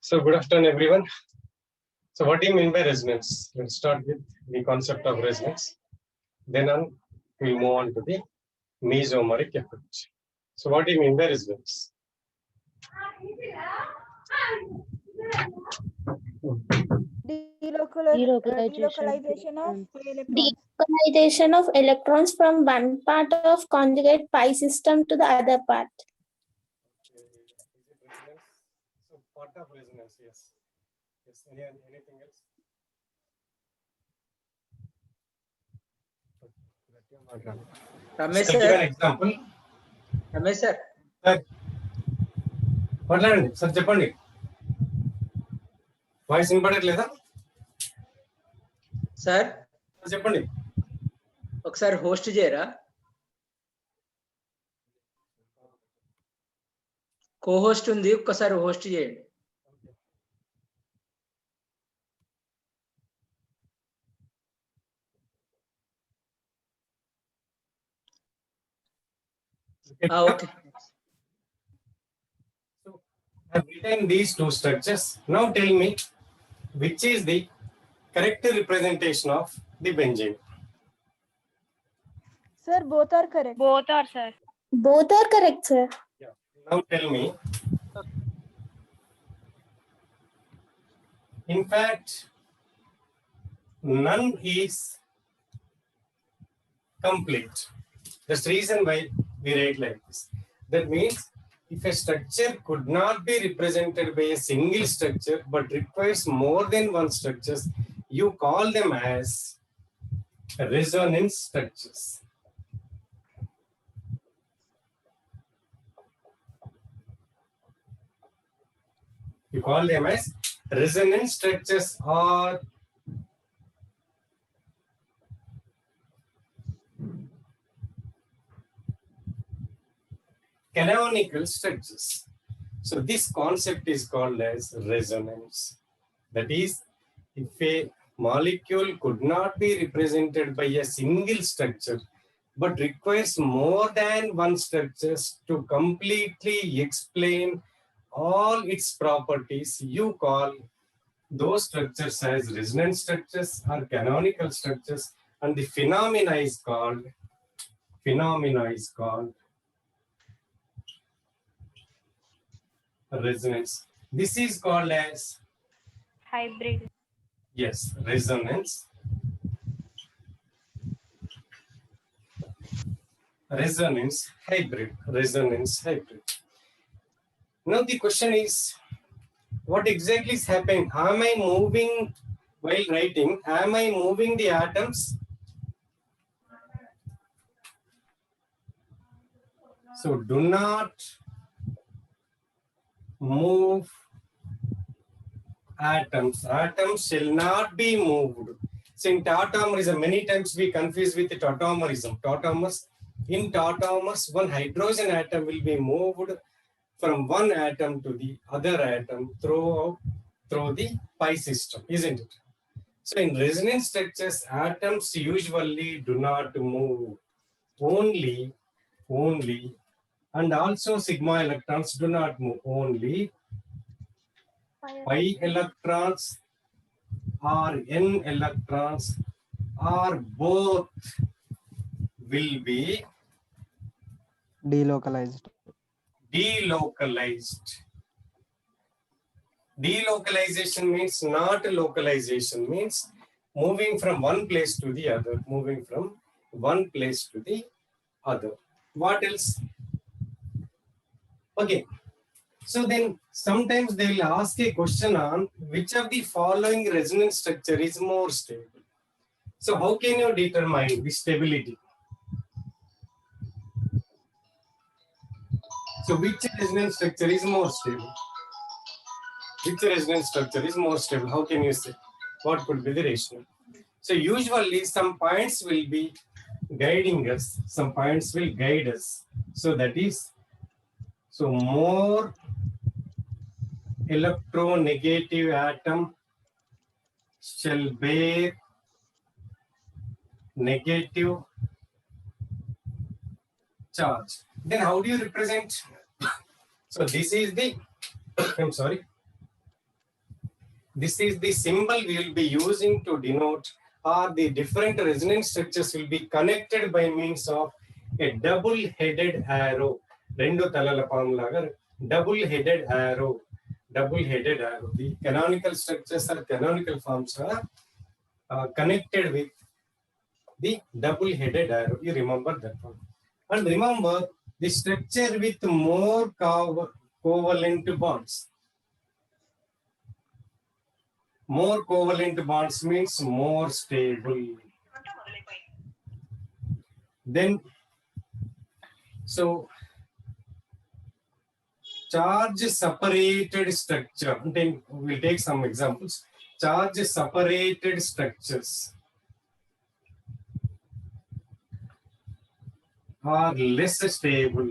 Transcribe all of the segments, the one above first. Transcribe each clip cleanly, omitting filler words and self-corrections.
So good afternoon, everyone. So what do you mean by resonance? Let's start with the concept of resonance. Then on, we'll move on to the mesomeric effect. So what do you mean by resonance? Delocalization of electrons. Delocalization of electrons from one part of conjugate pi system to the other part. Is it resonance? So part of resonance, yes. Yes. Anything else? Ramesh So give an sir, example. Ramesh sir, మాట్లాడండి sir చెప్పండి voice వినపడట్లేదా sir చెప్పండి ఒకసారి host చేయరా? కో-హోస్ట్ ఉంది, ఒక్కసారి host చేయండి. Okay. So I've written these two structures. Now tell me which is the correct representation of the benzene. Sir, both are correct. Both are, sir. Both are correct, sir. Yeah. Now tell me. In fact, none is complete. That's the reason why we write like this. That means if a structure could not be represented by a single structure but requires more than one structures, you call them as resonance structures. You call them as resonance structures or canonical structures. So this concept is called as resonance. That is, if a molecule could not be represented by a single structure but requires more than one structure to completely explain all its properties, you call those structures as resonance structures or canonical structures, and the phenomena is called resonance. This is called as Hybrid. yes, resonance. Resonance hybrid. Now the question is, what exactly is happening? Am I moving while writing? Am I moving the atoms? So do not move atoms. Atoms shall not be moved. So in tautomerism, many times we confuse with tautomerism. In tautomers, one hydrogen atom will be moved from one atom to the other atom through the pi system, isn't it? So in resonance structures, atoms usually do not move. Only, and also sigma electrons do not move. Only pi electrons or n electrons or both will be delocalized. Delocalization means not localization, means moving from one place to the other. What else? Okay. So then sometimes they will ask a question on which of the following resonance structure is more stable. So how can you determine the stability? So which resonance structure is more stable? How can you say? What could be the rationale? So usually some points will be guiding us, some points will guide us. So that is, so more electronegative atom shall bear negative charge. Then how do you represent? So this is the I'm sorry. This is the symbol we will be using to denote, or the different resonance structures will be connected by means of a double-headed arrow. Rendu talala palm laga double-headed arrow. Double-headed arrow. The canonical structures or canonical forms are connected with the double-headed arrow. You remember that one. And remember the structure with more covalent bonds. More covalent bonds means more stable. Then, so charge separated structure. Then we'll take some examples. Charge separated structures are less stable.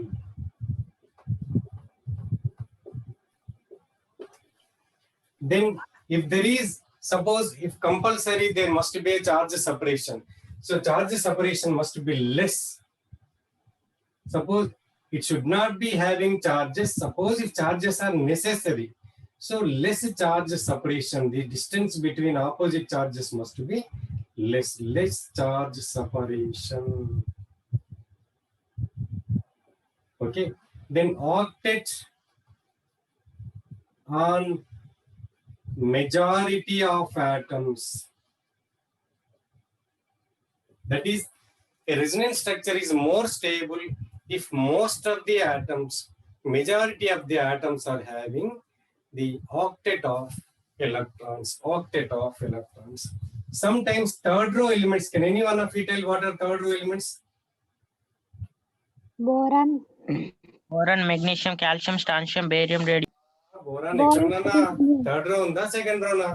Then if there is, suppose if compulsory, there must be a charge separation. So charge separation must be less. Suppose it should not be having charges. Suppose if charges are necessary, so less charge separation. The distance between opposite charges must be less. Less charge separation. Okay. Then octet on majority of atoms. That is, a resonance structure is more stable if most of the atoms, majority of the atoms are having the octet of electrons. Octet of electrons. Sometimes third row elements. Can any one of you tell what are third row elements? Boron. Boron, magnesium, calcium, strontium, barium, radium. Boron ఎక్కడన్నా third row ఉందా second రోనా?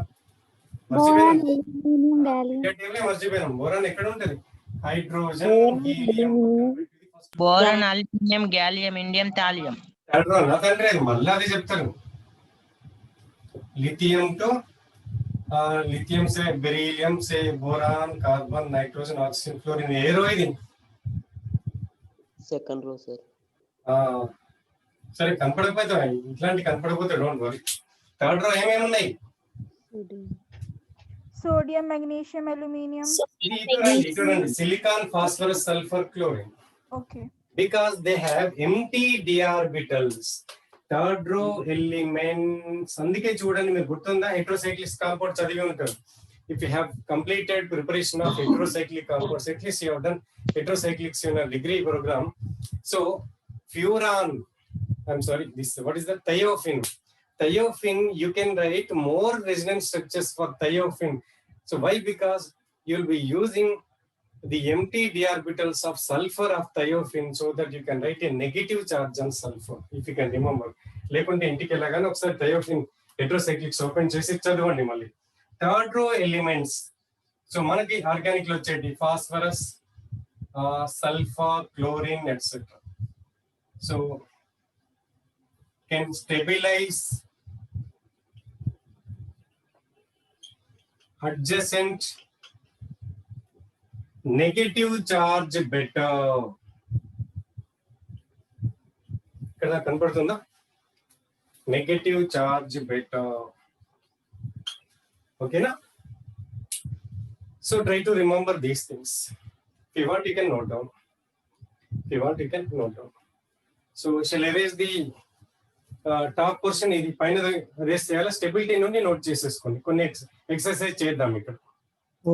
Boron, aluminum, gallium. మర్చిపోయినాం. Boron ఎక్కడ ఉంటది? Hydrogen, helium. Boron, aluminum, gallium, indium, thallium. Third row నా తండ్రి, మళ్ళీ అది చెప్తాను. Lithium तो लिथियम से बेरिलियम से boron, carbon, nitrogen, oxygen, fluorine ఏ రో ఇది? Second row sir. సరే కనపడకపోతే ఇట్లాంటి కనపడకపోతే డోంట్ వరీ. థర్డ్ రో ఏమేమి ఉన్నాయి? Sodium, magnesium, aluminium. చూడండి silicon, phosphorus, sulphur, chlorine. Okay. Because they have empty d orbitals. Third row elements. అందుకే చూడండి, మీరు గుర్తుందా హెట్రోసైక్లిక్ కాంపౌండ్ చదివి ఉంటారు. If you have completed preparation of heterocyclic compounds, at least you have done heterocyclics in a degree program. So furan, I'm sorry, this what is the thiophene? Thiophene, you can write more resonance structures for thiophene. So why? Because you'll be using the empty d orbitals of sulfur of thiophene, so that you can write a negative charge on sulfur, if you can remember. లేకుంటే ఇంటికి వెళ్ళగానే ఒకసారి thiophene హెట్రోసైక్లిక్స్ open చేసి చదవండి మళ్ళీ. Third row elements. So మనకి organic లో వచ్చేటి phosphorus, sulphur, chlorine, etcetera. So can stabilise adjacent negative charge better. ఇక్కడ కనపడుతుందా? Negative charge better. ఓకేనా? So try to remember these things. If you want, you can note down. If you want, you can note down. So shall I erase the top portion? ఇది పైన race చేయాలి. Stability నుండి note చేసేసుకోండి. కొన్ని exercise చేద్దాం ఇక్కడ.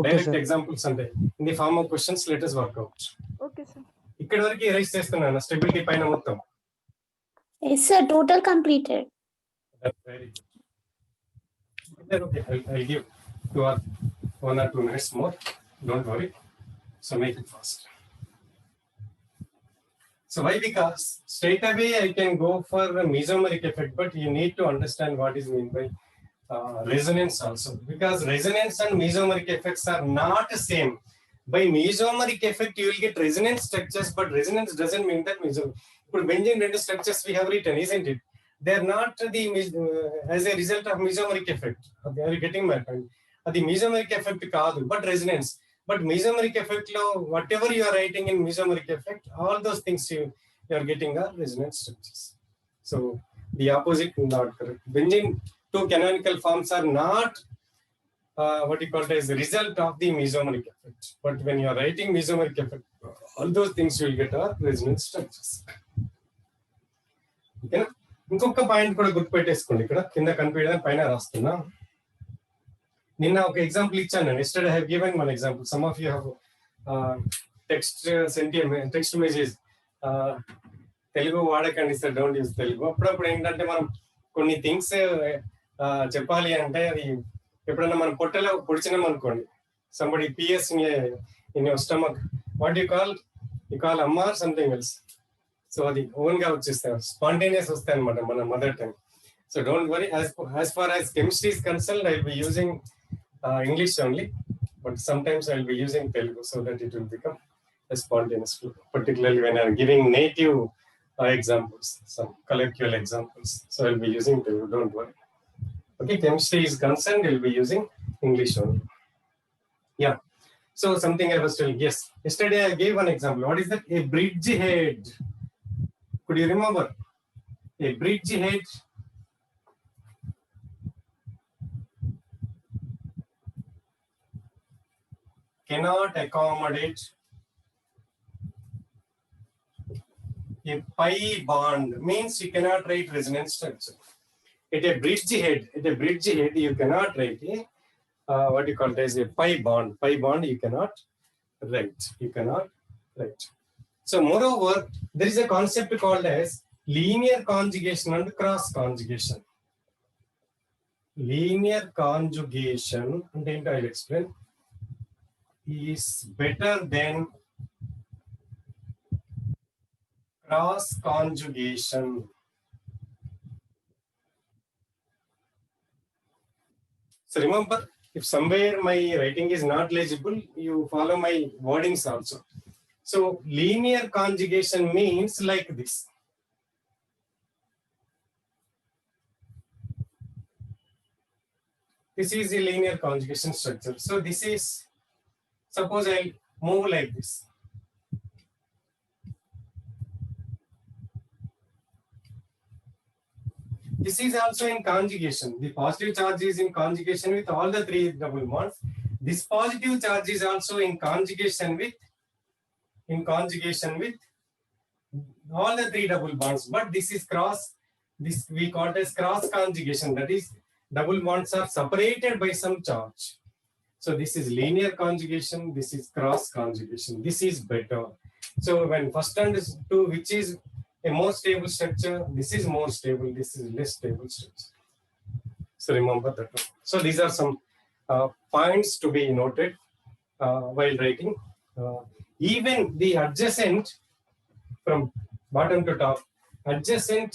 Direct examples అంటే in the form of questions let us work out. Okay, sir. ఇక్కడ వరకు ఎరేజ్ చేస్తున్నాను స్టెబిలిటీ పైన మొత్తం. Yes, sir. Total completed. That's very good. Okay, I'll give 1 or 2 minutes more. Don't worry. So make it fast. So why? Because straight away I can go for a mesomeric effect, but you need to understand what is meant by resonance also. Because resonance and mesomeric effects are not the same. By mesomeric effect, you will get resonance structures, but resonance doesn't mean that mesomeric. But benzene రెండు structures we have written, isn't it? They are not as a result of mesomeric effect. Are you getting my point? The mesomeric effect kaadu, but resonance. But mesomeric effect lo, whatever you are writing in mesomeric effect, all those things you are getting are resonance structures. So the opposite not correct. Benzene two canonical forms are not what you call it as a result of the mesomeric effect. But when you are writing mesomeric effect, all those things you will get are resonance structures. Okay? ఇంకొక point కూడా గుర్తుపెట్టేసుకోండి. ఇక్కడ కింద కనిపించడం పైన రాస్తున్నా. నిన్న ఒక example ఇచ్చాను నేను. Yesterday I have given one example. Some of you have text message Telugu వాడకండి సార్, డోంట్ యూస్ తెలుగు. అప్పుడప్పుడు ఏంటంటే మనం కొన్ని థింగ్స్ చెప్పాలి అంటే అది ఎప్పుడైనా మనం పొట్టలో పొడిచినాం అనుకోండి, somebody pierce in your stomach, what you call అమ్మ ఆర్ సంథింగ్ ఎల్స్. సో అది ఓన్ గా వచ్చేస్తాయి, స్పాంటేనియస్ వస్తాయి అనమాట మన mother tongue. So don't worry, as far as chemistry is concerned I will be using English only, but sometimes I will be using Telugu so that it will become a spontaneous flow, particularly when I am giving native examples, some colloquial examples. So I will be using Telugu, don't worry. Okay, chemistry is concerned, I will be using English only. Yeah, so something I was telling, yes, yesterday I gave one example. What is that? A bridgehead. Could you remember? A bridgehead cannot accommodate a pi bond, means you cannot write resonance structure. At a bridgehead, you cannot write a what you call it as a pi bond. Pi bond you cannot write. So moreover, there is a concept called as linear conjugation and cross conjugation. Linear conjugation, and then I'll explain, is better than cross conjugation. So remember, if somewhere my writing is not legible, you follow my wordings also. So linear conjugation means like this. This is a linear conjugation structure. So this is, suppose I move like this. This is also in conjugation. The positive charge is in conjugation with all the three double bonds. This positive charge is also in conjugation with all the three double bonds. But this is this we call it as cross conjugation. That is, double bonds are separated by some charge. So this is linear conjugation, this is cross conjugation. This is better. So when first and two, which is a more stable structure, this is more stable, this is less stable structure. So remember that. So these are some points to be noted while writing. Even the adjacent, from bottom to top, adjacent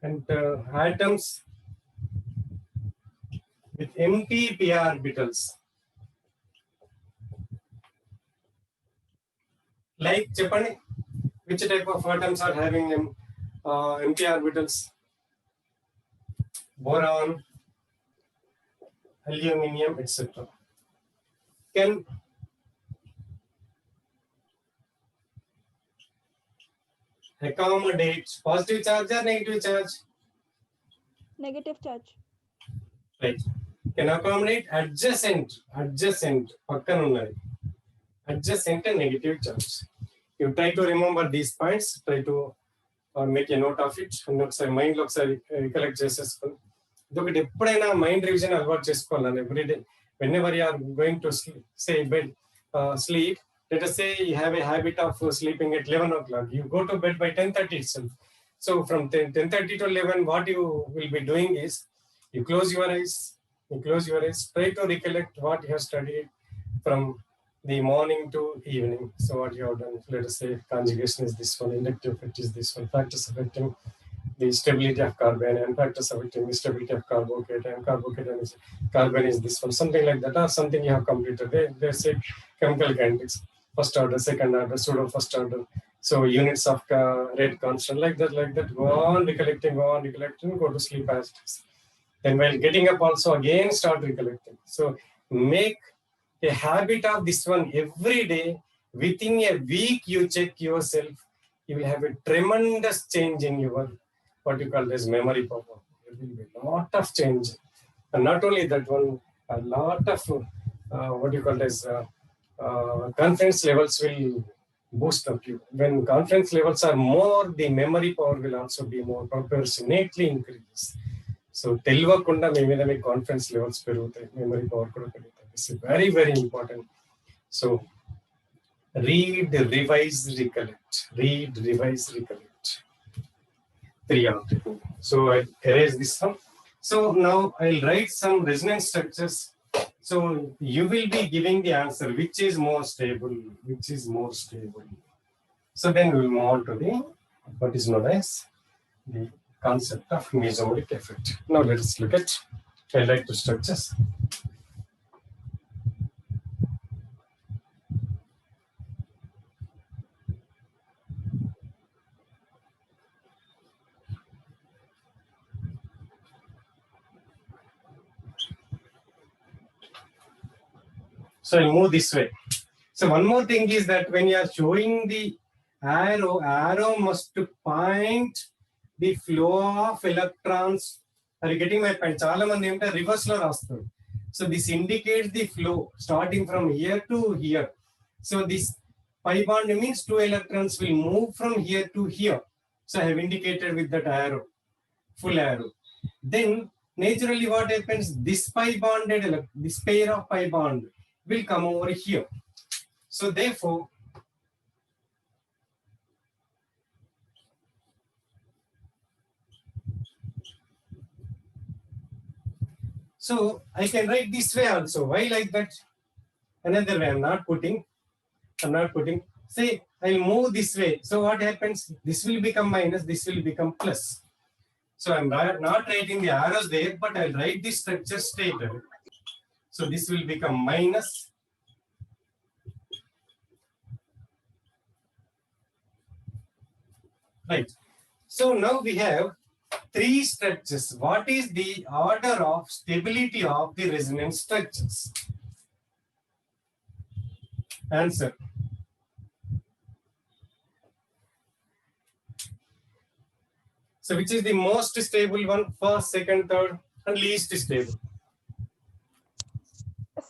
and atoms with empty p orbitals. Like Japan, which type of atoms are having empty orbitals? Boron, aluminum, etc. Can accommodate positive charge or negative charge? Negative charge. Right. Can accommodate adjacent pakkan unnadi. Adjacent and negative charge. You try to remember these points, try to make a note of it, and ఒకసారి mind లో ఒకసారి recollect చేసేసుకోండి. ఇదొకటి ఎప్పుడైనా mind revision అలవాటు చేసుకోవాలని everyday. Whenever you are going to sleep, let us say you have a habit of sleeping at 11 o'clock. You go to bed by 10:30 itself. So from 10:30 to 11, what you will be doing is, you close your eyes, try to recollect what you have studied from the morning to evening. So what you have done, let us say conjugation is this one, inductive effect is this one, factors affecting the stability of carbon, and factors affecting the stability of carbocation, and carbocation is carbon is this one, something like that, or something you have completed. They say chemical kinetics, first order, second order, pseudo first order. So units of rate constant, like that, go on recollecting, go to sleep as it is. Then while getting up also again start recollecting. So make a habit of this one every day. Within a week you check yourself, you will have a tremendous change in your what you call as memory power. There will be a lot of change, and not only that one, a lot of what you call as confidence levels will boost up you. When confidence levels are more, the memory power will also be more proportionately increases. So తెలియకుండా మీ మీద మీ confidence levels పెరుగుతాయి, memory power కూడా పెరుగుతాయి. This is very very important. So read, revise, recollect. Read, revise, recollect. 3 out of 2. So I erase this one. So now I'll write some resonance structures. So you will be giving the answer, which is more stable, which is more stable. So then we will move on to the what is known as the concept of mesomeric effect. Now let us look at, I'll write the structures. So I'll move this way. So one more thing is that when you are showing the arrow must point the flow of electrons. Are you getting my point? Chala mandi ante reverse lo rastaru. So this indicates the flow starting from here to here. So this pi bond means 2 electrons will move from here to here. So I have indicated with that arrow, full arrow. Then naturally what happens? This pi bonded, this pair of pi bond will come over here. So therefore, so I can write this way also. Why like that? Another way, I'm not putting. Say I'll move this way. So what happens? This will become minus, this will become plus. So I'm not writing the arrows there, but I'll write this structure straight away. So this will become minus. Right. So now we have 3 structures. What is the order of stability of the resonance structures? Answer. So which is the most stable one? First, second, third, and least stable.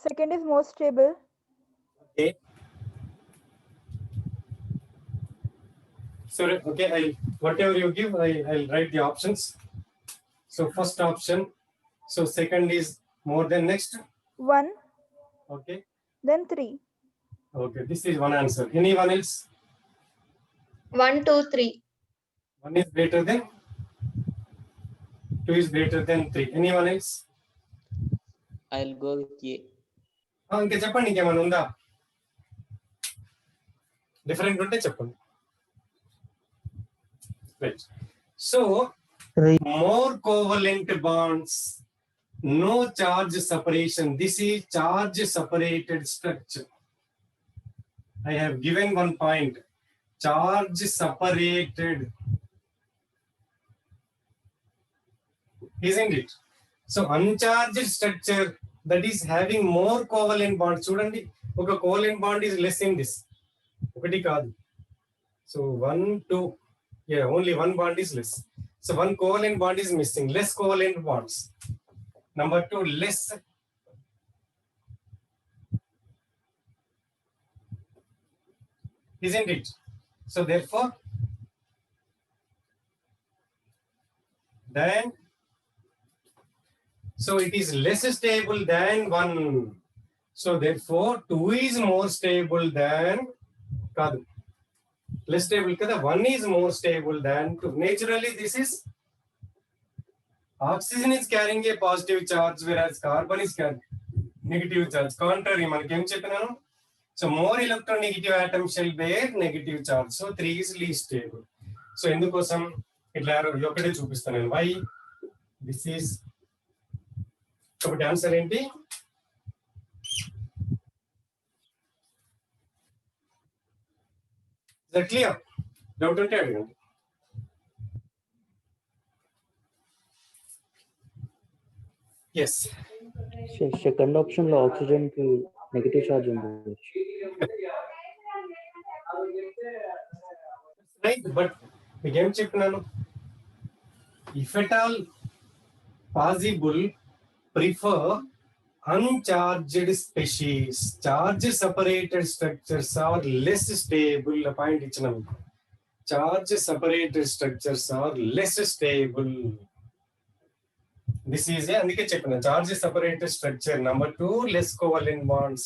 Second is most stable. Okay. So okay, whatever you give, I'll write the options. So first option. So second is more than next. 1, Okay. then 3. Okay, this is one answer. Anyone else? 1, 2, 3. 1 is greater than 2 is greater than 3. Anyone else? I'll go with A. ఇంకా చెప్పండి, ఇంకేమైనా ఉందా? Different ఉంటే చెప్పండి. Right. So more covalent bonds, no charge separation. This is charge separated structure. I have given one point. Charge separated. Isn't it? So uncharged structure that is having more covalent bonds. చూడండి, ఒక covalent bond is less in this. ఒకటి కాదు. So 1, 2. Yeah, only one bond is less. So one covalent bond is missing. Less covalent bonds. Number 2, less. Isn't it? So therefore, then, so it is less stable than 1. So therefore, 2 is more stable than, కాదు, less stable kada, 1 is more stable than 2. Naturally, this is oxygen is carrying a positive charge, whereas carbon is carrying negative charge. Contrary, మనకి ఏం చెప్పినాను? So more electronegative atom shall bear negative charge. So 3 is least stable. So ఎందుకోసం ఇట్లా ఒకటే చూపిస్తాను నేను. Why? This is కాబట్టి answer ఏంటి? Is that clear? Doubt ఉంటే అడగండి. Yes. సెకండ్ ఆప్షన్ లో ఆక్సిజన్ కి నెగటివ్ చార్జ్ ఉంది. రైట్. బట్ మీకేం చెప్పినాను, if at all possible prefer uncharged species, charge separated structures are less stable. A point ఇచ్చినాం, charge separated structures are less stable. This is a అందుకే చెప్పిన charge separated structure. Number 2, less covalent bonds.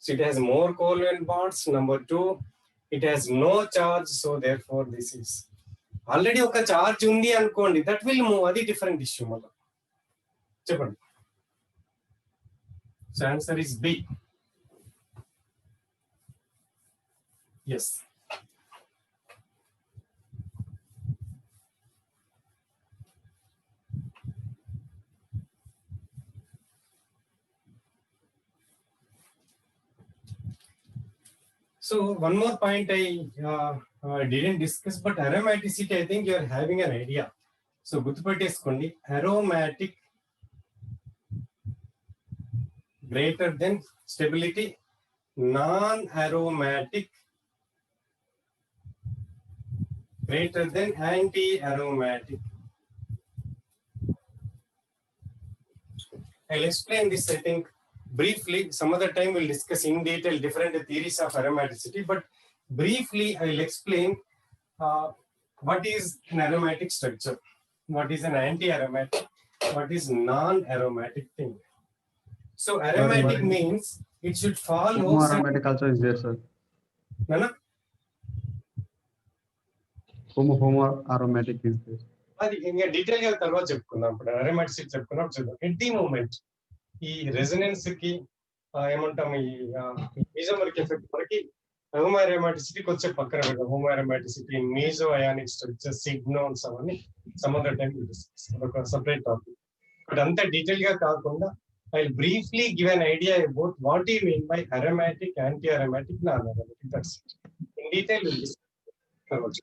So it has more covalent bonds. Number 2, it has no charge. So therefore this is already ఒక charge ఉంది అనుకోండి, that will move. అది different issue. మళ్ళీ చెప్పండి. So answer is B. Yes. So one more point I didn't discuss, but aromaticity, I think you are having an idea. So గుర్తుపెట్టేసుకోండి, aromatic greater than stability, non-aromatic greater than anti-aromatic. I'll explain this, I think, briefly. Some other time we'll discuss in detail different theories of aromaticity, but briefly I'll explain what is an aromatic structure, what is an anti-aromatic, what is non-aromatic thing. So aromatic means it should follow. Homoaromatic also is there, sir. Nana? Homoaromatic is there. అది ఇంకా detail గా తర్వాత చెప్పుకుందాం. ఇప్పుడు అరోమాటిసిటీ చెప్పుకున్నాం చూద్దాం. At the moment ఈ resonance కి ఏమంటాం, ఈ మీజోమరిక్ ఎఫెక్ట్ వరకు హోమోఅరోమాటిసిటీకి వచ్చే పక్కన పెడదాం. హోమోఅరోమాటిసిటీ, మీజో అయానిక్ స్ట్రక్చర్, సిగ్నోన్స్ అవన్నీ సముద్ర టైం ఒక సపరేట్ టాపిక్. బట్ అంత డీటెయిల్ గా కాకుండా I'll briefly give an idea about what do you mean by aromatic, anti-aromatic, non-aromatic. That's it. In detail, we'll discuss.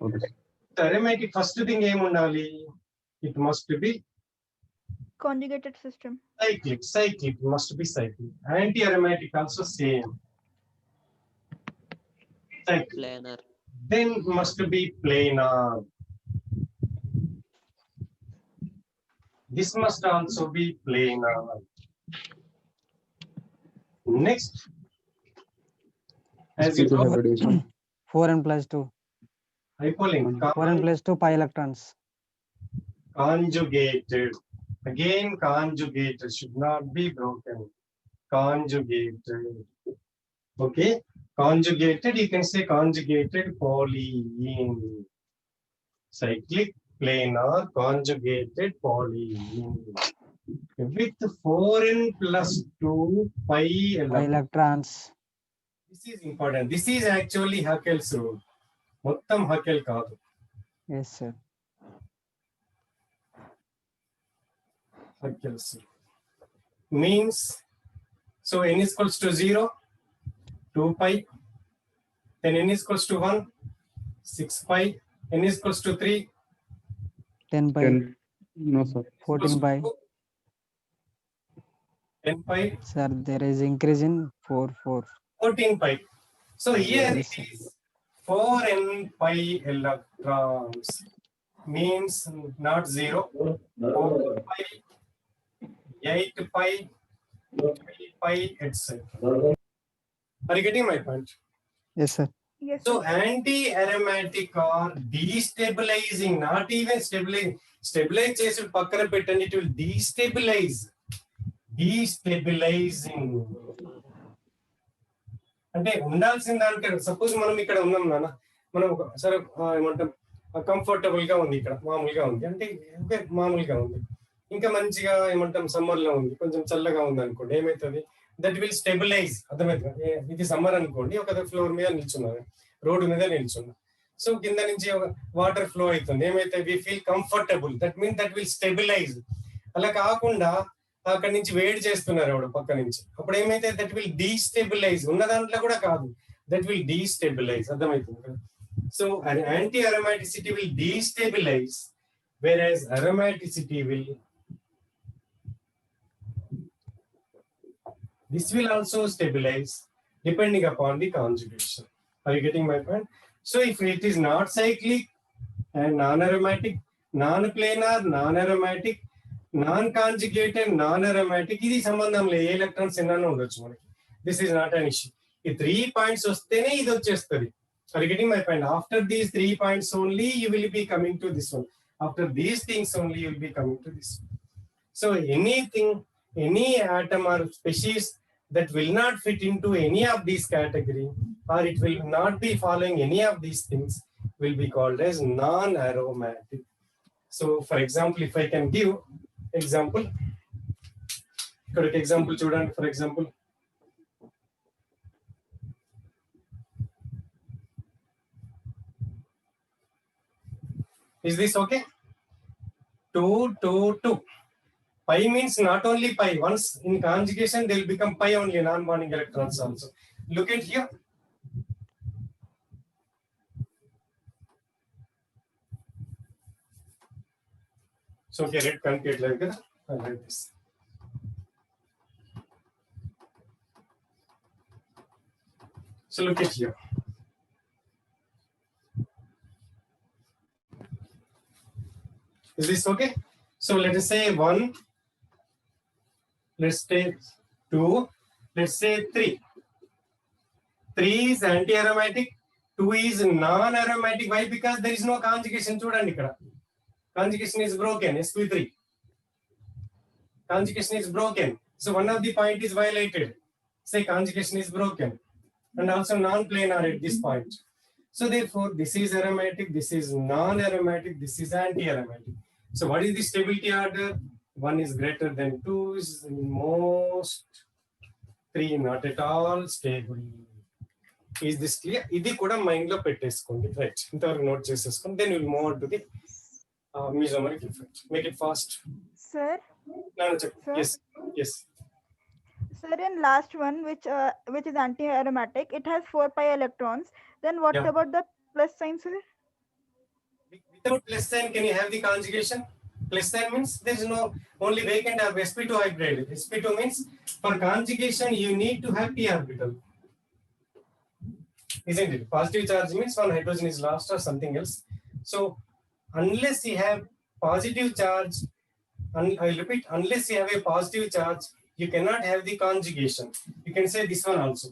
Okay. The aromatic first thing ఏం ఉండాలి? It must be Conjugated system. cyclic. Cyclic must be cyclic. Anti-aromatic also same. Cyclic. Planar. Then must be planar. This must also be planar. Next, as you know, 4n plus 2. hypolin, 4n plus 2 pi electrons. conjugated. Again, conjugated should not be broken. Conjugated. Okay, conjugated. You can say conjugated polyene. Cyclic, planar, conjugated polyene with 4n plus 2 pi electrons. This is important. This is actually Haeckel's rule. మొత్తం Haeckel కాదు. Yes, sir. Haeckel's rule means, so n is equals to 0, 2 pi, then n is equals to 1, 6 pi, n is equals to 3, 10 pi. 10. No, sir. 14 pi. 10 pi, Sir, there is increase in 4. 14 pi. So here Yes, it is 4n pi electrons, means not 0, 4 pi, 8 pi, 3 pi, etc. Are you getting my point? Yes, sir. Yes. So anti-aromatic are destabilizing, not even stabilizing. Stabilize చేసి పక్కన పెట్టండి, it will destabilize. Destabilizing. అంటే ఉండాల్సిన దానికంటే, suppose మనం ఇక్కడ ఉన్నాం నాన్న, మనం సరే ఏమంటాం, కంఫర్టబుల్ గా ఉంది, ఇక్కడ మామూలుగా ఉంది అంటే మామూలుగా ఉంది, ఇంకా మంచిగా ఏమంటాం సమ్మర్ లో ఉంది, కొంచెం చల్లగా ఉంది అనుకోండి, ఏమవుతుంది, దట్ విల్ స్టెబిలైజ్. అర్థమవుతుంది, ఇది సమ్మర్ అనుకోండి, ఒక ఫ్లోర్ మీద నిల్చున్నాను, రోడ్డు మీద నిల్చున్నా, సో కింద నుంచి ఒక వాటర్ ఫ్లో అవుతుంది, ఏమైతే we feel comfortable, that mean that will stabilise. అలా కాకుండా అక్కడి నుంచి వేడి చేస్తున్నారు ఎవడు పక్క నుంచి, అప్పుడు ఏమైతే దట్ విల్ డీస్టెబిలైజ్. ఉన్న దాంట్లో కూడా కాదు, దట్ విల్ డీస్టెబిలైజ్. అర్థమవుతుంది కదా. So anti aromaticity will destabilise, whereas aromaticity will, this will also stabilize depending upon the conjugation. Are you getting my point? So if it is not cyclic and non-aromatic, non-planar, non-aromatic, non-conjugated, non-aromatic, ఇది సంబంధంలో ఏ electrons ఎన్నైనా ఉండొచ్చు మనకి. This is not an issue. ఈ 3 points వస్తేనే ఇది వచ్చేస్తుంది. Are you getting my point? After these 3 points only, you will be coming to this one. After these things only, you will be coming to this one. So anything, any atom or species that will not fit into any of these category, or it will not be following any of these things, will be called as non-aromatic. So for example, if I can give example, correct example chudandi, for example, is this okay? 2, 2, 2. Pi means not only pi. Once in conjugation, they will become pi only, non-bonding electrons also. Look at here. So okay, red concrete like that. Like this. So look at here. Is this okay? So let us say 1, let's say 2, let's say 3. 3 is anti-aromatic, 2 is non-aromatic. Why? Because there is no conjugation. Chudandi ikkada. Conjugation is broken, sp3. Conjugation is broken. So one of the point is violated. Say conjugation is broken. And also non-planar at this point. So therefore, this is aromatic, this is non-aromatic, this is anti-aromatic. So what is the stability order? 1 is greater than 2 is most, 3 not at all stable. Is this clear? ఇది కూడా mind లో పెట్టేసుకోండి, right? ఇంతవరకు note చేసేసుకోండి. Then we'll move on to the mesomeric effect. Make it fast. Sir. No, check. Sir? Yes, yes. Sir, in last one, which is anti-aromatic, it has 4 pi electrons. Then what Yeah. about the plus sign, sir? Without plus sign, can you have the conjugation? Plus sign means there is no only vacant or sp2 hybrid. sp2 means for conjugation you need to have p orbital, isn't it? Positive charge means one hydrogen is lost or something else. So unless you have positive charge, I repeat, unless you have a positive charge, you cannot have the conjugation. You can say this one also.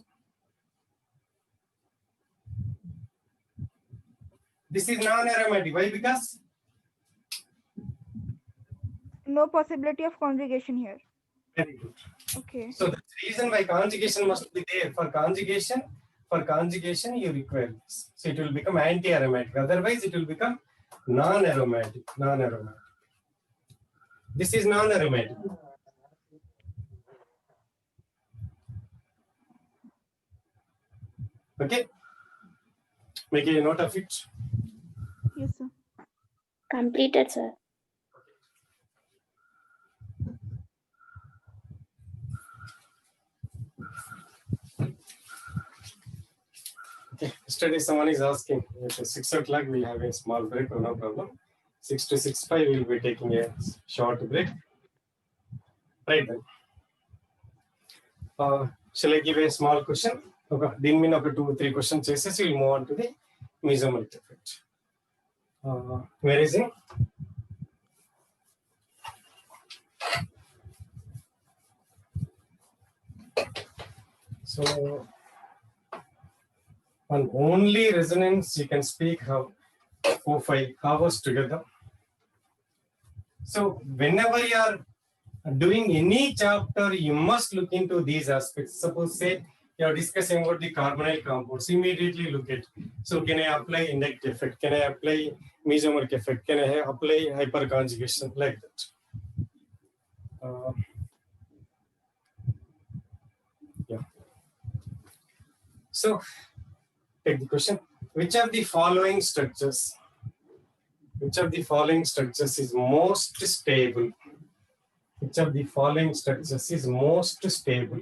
This is non-aromatic. Why? Because No possibility of conjugation here. very good. Okay. So that's the reason why conjugation must be there. For conjugation, you require this. So it will become anti-aromatic. Otherwise, it will become non-aromatic. Non-aromatic. This is non-aromatic. Okay. Make a note of it. Yes, sir. Completed, sir. Okay. Yesterday someone is asking. At 6 o'clock we'll have a small break. No problem. 6 to 6:05 we'll be taking a short break. Right then. Shall I give a small question? Okay. Din mean okay 2-3 questions. Chases we'll move on to the mesomeric effect. Where is it? So on only resonance you can speak how 4-5 hours together. So whenever you are doing any chapter, you must look into these aspects. Suppose say you are discussing about the carbonyl compounds, immediately look at, so can I apply inductive effect? Can I apply mesomeric effect? Can I apply hyperconjugation? Like that. Yeah. So take the question. Which of the following structures is most stable? Which of the following structures is most stable?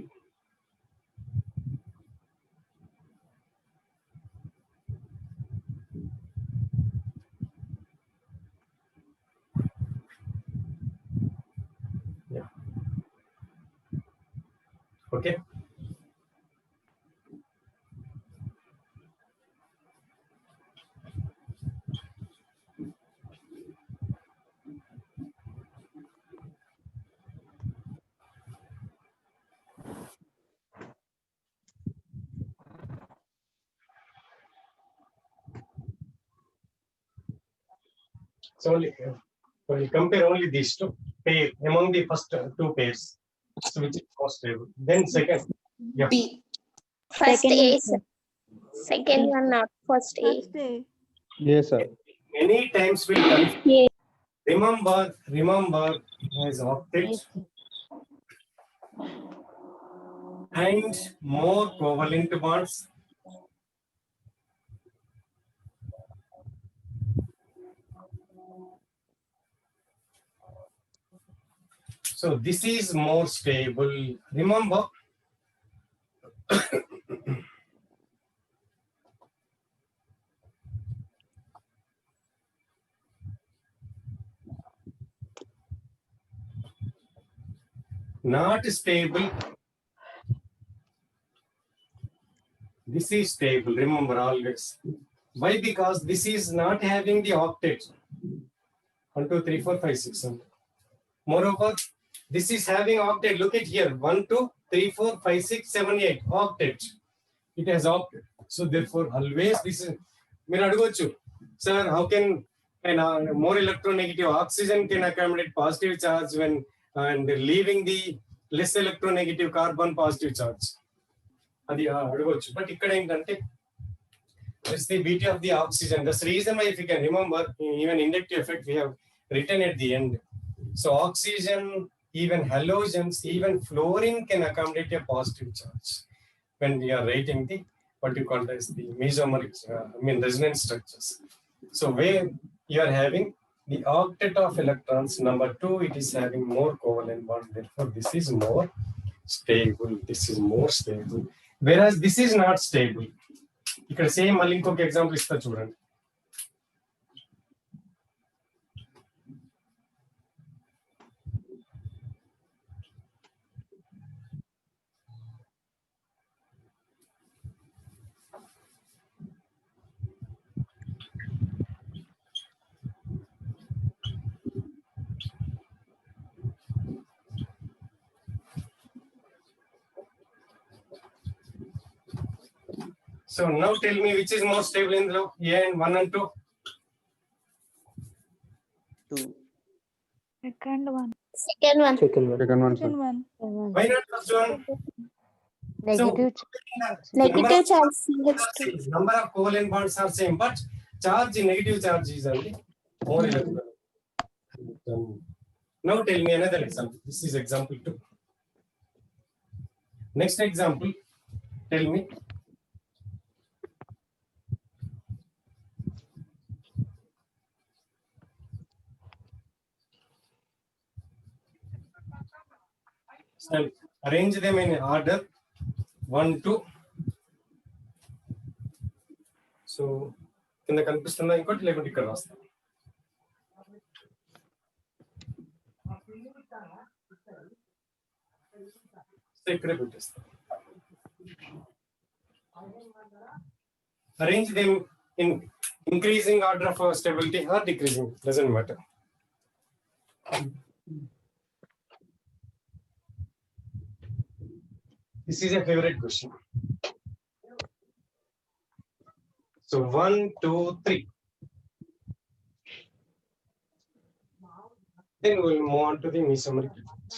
Yeah. Okay. So only compare only these two pair among the first two pairs. So which is more stable? Then second. Yeah. B. First Second A, one, sir. sir. Second one, not first A. First A. Yes, sir. Many times will confuse. Yeah. Remember has octet and more covalent bonds. So this is more stable. Remember, not stable. This is stable. Remember always. Why? Because this is not having the octet. 1, 2, 3, 4, 5, 6. 7. Moreover, this is having octet. Look at here. 1, 2, 3, 4, 5, 6, 7, 8. Octet. It has octet. So therefore, always this is. Sir, how can more electronegative oxygen can accommodate positive charge when and leaving the less electronegative carbon positive charge? But that's the beauty of the oxygen. That's the reason why, if you can remember, even inductive effect we have written at the end. So oxygen, even halogens, even fluorine can accommodate a positive charge when we are writing the what you call as the mesomeric, resonance structures. So where you are having the octet of electrons, number 2, it is having more covalent bond. Therefore, this is more stable. This is more stable. Whereas this is not stable. ఇక్కడ same మళ్ళీ ఇంకొక example ఇస్తా చూడండి. So now tell me which is more stable in the A and 1 and 2. 2. Second one. Second one. Second one. Second one, sir. Second one. Why not first one? Negative. Negative charge CH2. Number of covalent bonds are same, but charge, negative charge is only more electron. Now tell me another example. This is example 2. Next example, tell me. So arrange them in order 1, 2. So కింద కనిపిస్తుందా ఇంకోటి లేకుంటే ఇక్కడ రాస్తాం. ఇక్కడే పెట్టేస్తాం. Arrange them in increasing order of stability or decreasing, doesn't matter. This is a favorite question. So 1, 2, 3. Then we'll move on to the mesomeric effect.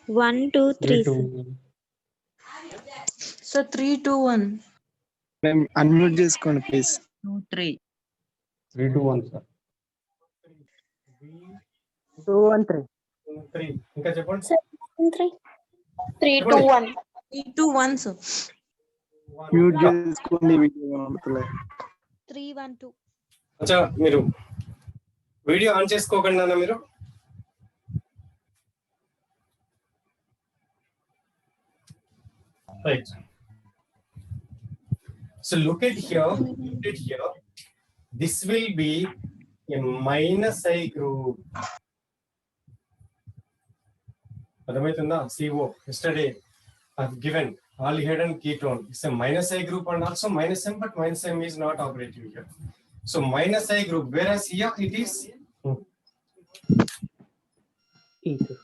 1, 2, 3. 3, 2. So 3, 2, 1. Unmute చేసుకోండి please. 2, 3. 3, 2, 1, sir. 2, 1, 3. 3. ఇంకా చెప్పండి. 3. 3, 2, 1. 3, 2, 1, sir. మ్యూట్ చేసుకోండి, video కనబడతలేదు. 3, 1, 2. అచ్చా, మీరు video on చేసుకోకుండా మీరు right. So look at here. This will be a minus I group. అర్థమవుతుందా? CO yesterday I've given aldehyde and ketone. It's a minus I group and also minus M, but minus M is not operative here. So minus I group, whereas here it is Ether.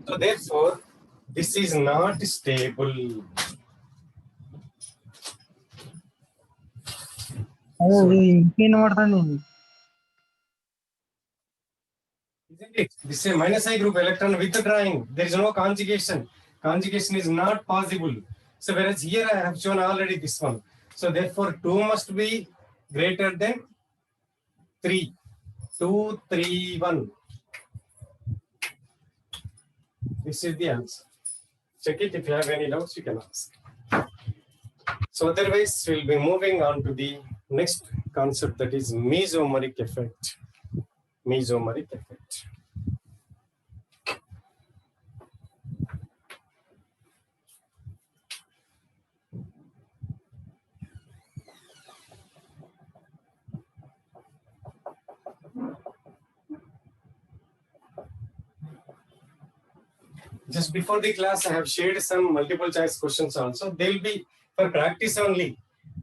So therefore, this is not stable. Isn't it? This is a minus I group electron withdrawing. There is no conjugation. Conjugation is not possible. So whereas here I have shown already this one. So therefore 2 must be greater than 3. 2, 3, 1. This is the answer. Check it. If you have any doubts, you can ask. So otherwise, we'll be moving on to the next concept, that is mesomeric effect. Mesomeric effect. Just before the class, I have shared some multiple choice questions also. They'll be for practice only.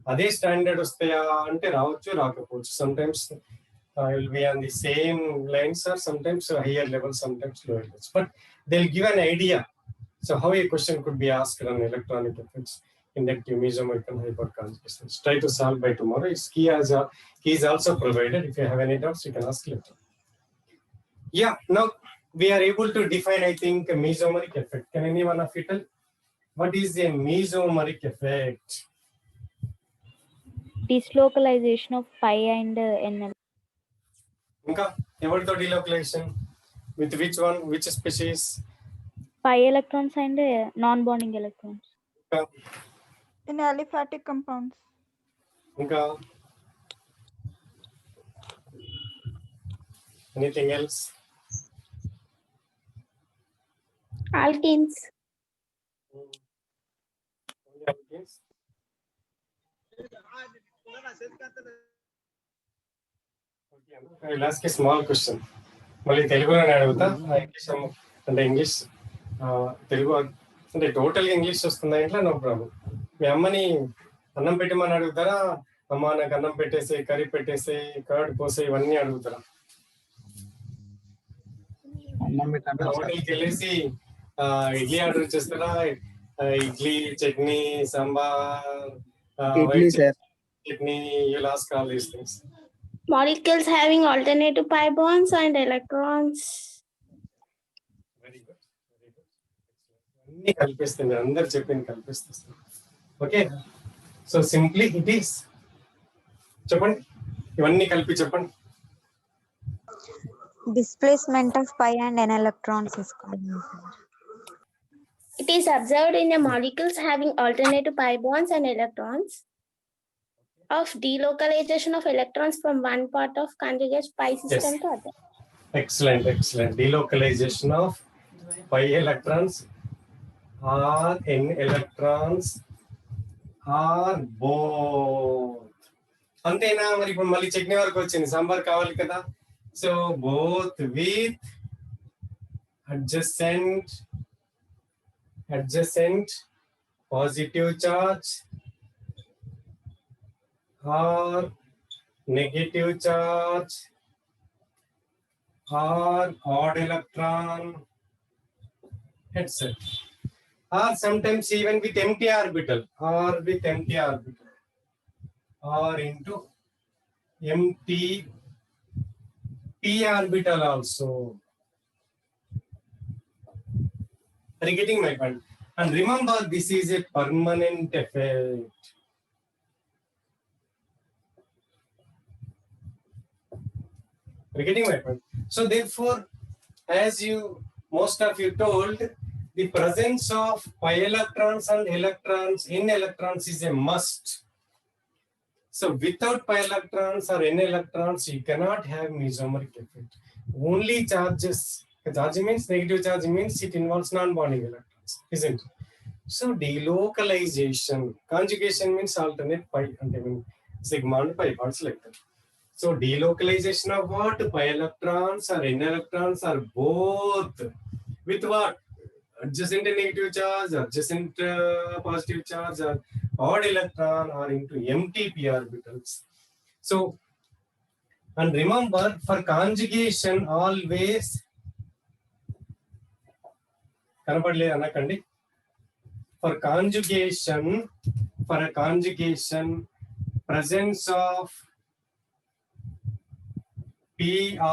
Ade standard vastaya ante ravachu rakapochu. Sometimes will be on the same lines, or sometimes higher level, sometimes lower levels. But they'll give an idea. So how a question could be asked on electronic effects, inductive, mesomeric, and hyperconjugation. Try to solve by tomorrow. Its key is also provided. If you have any doubts, you can ask later. Yeah, now we are able to define, I think, a mesomeric effect. Can anyone of you tell what is a mesomeric effect? Dislocalization of pi and NL. Inka, evartho delocalization? With which one? Which species? Pi electrons and non-bonding electrons. In aliphatic compounds. Inka, anything else? Alkenes. Alkenes? I will ask a small question. మళ్ళీ తెలుగులోనే అడుగుతా. English అంటే English Telugu అంటే టోటల్గా English వస్తుందా ఇంట్లో? No problem. మీ అమ్మని అన్నం పెట్టమని అడుగుతారా? అమ్మ నాకు అన్నం పెట్టేసి, కర్రీ పెట్టేసి, కర్డ్ పోసి, ఇవన్నీ అడుగుతారా? హోటల్కి వెళ్ళేసి ఇడ్లీ ఆర్డర్ చేస్తారా? Idli, chutney, sambar, chutney, you'll ask all these things. Molecules having alternative pi bonds and electrons. Very good. Very good. అన్ని కల్పిస్తుంది, అందరు చెప్పింది కల్పిస్తుంది. Okay, so simply it is, చెప్పండి, ఇవన్నీ కలిపి చెప్పండి. Displacement of pi and n electrons is called. It is observed in the molecules having alternative pi bonds and electrons of delocalization of electrons from one part of conjugate pi system to other. Excellent, excellent. Delocalization of pi electrons or n electrons or both. అంతేనా? మరి ఇప్పుడు మళ్ళీ చట్నీ వరకు వచ్చింది, సాంబార్ కావాలి కదా. So both with adjacent positive charge or negative charge or odd electron, etc. Or sometimes even with empty orbital, or into empty p orbital also. Are you getting my point? And remember, this is a permanent effect. Are you getting my point? So therefore, as most of you told, the presence of pi electrons and electrons in electrons is a must. So without pi electrons or n electrons, you cannot have mesomeric effect. Only charges. Charge means negative charge means it involves non-bonding electrons, isn't it? So delocalization, conjugation means alternate pi, and I mean sigma and pi parts like that. So delocalization of what? Pi electrons or n electrons are both with what? Adjacent negative charge, adjacent positive charge, or odd electron, or into empty p orbitals. So, and remember, for conjugation always కనపడలేదు అనకండి. For a conjugation, presence of p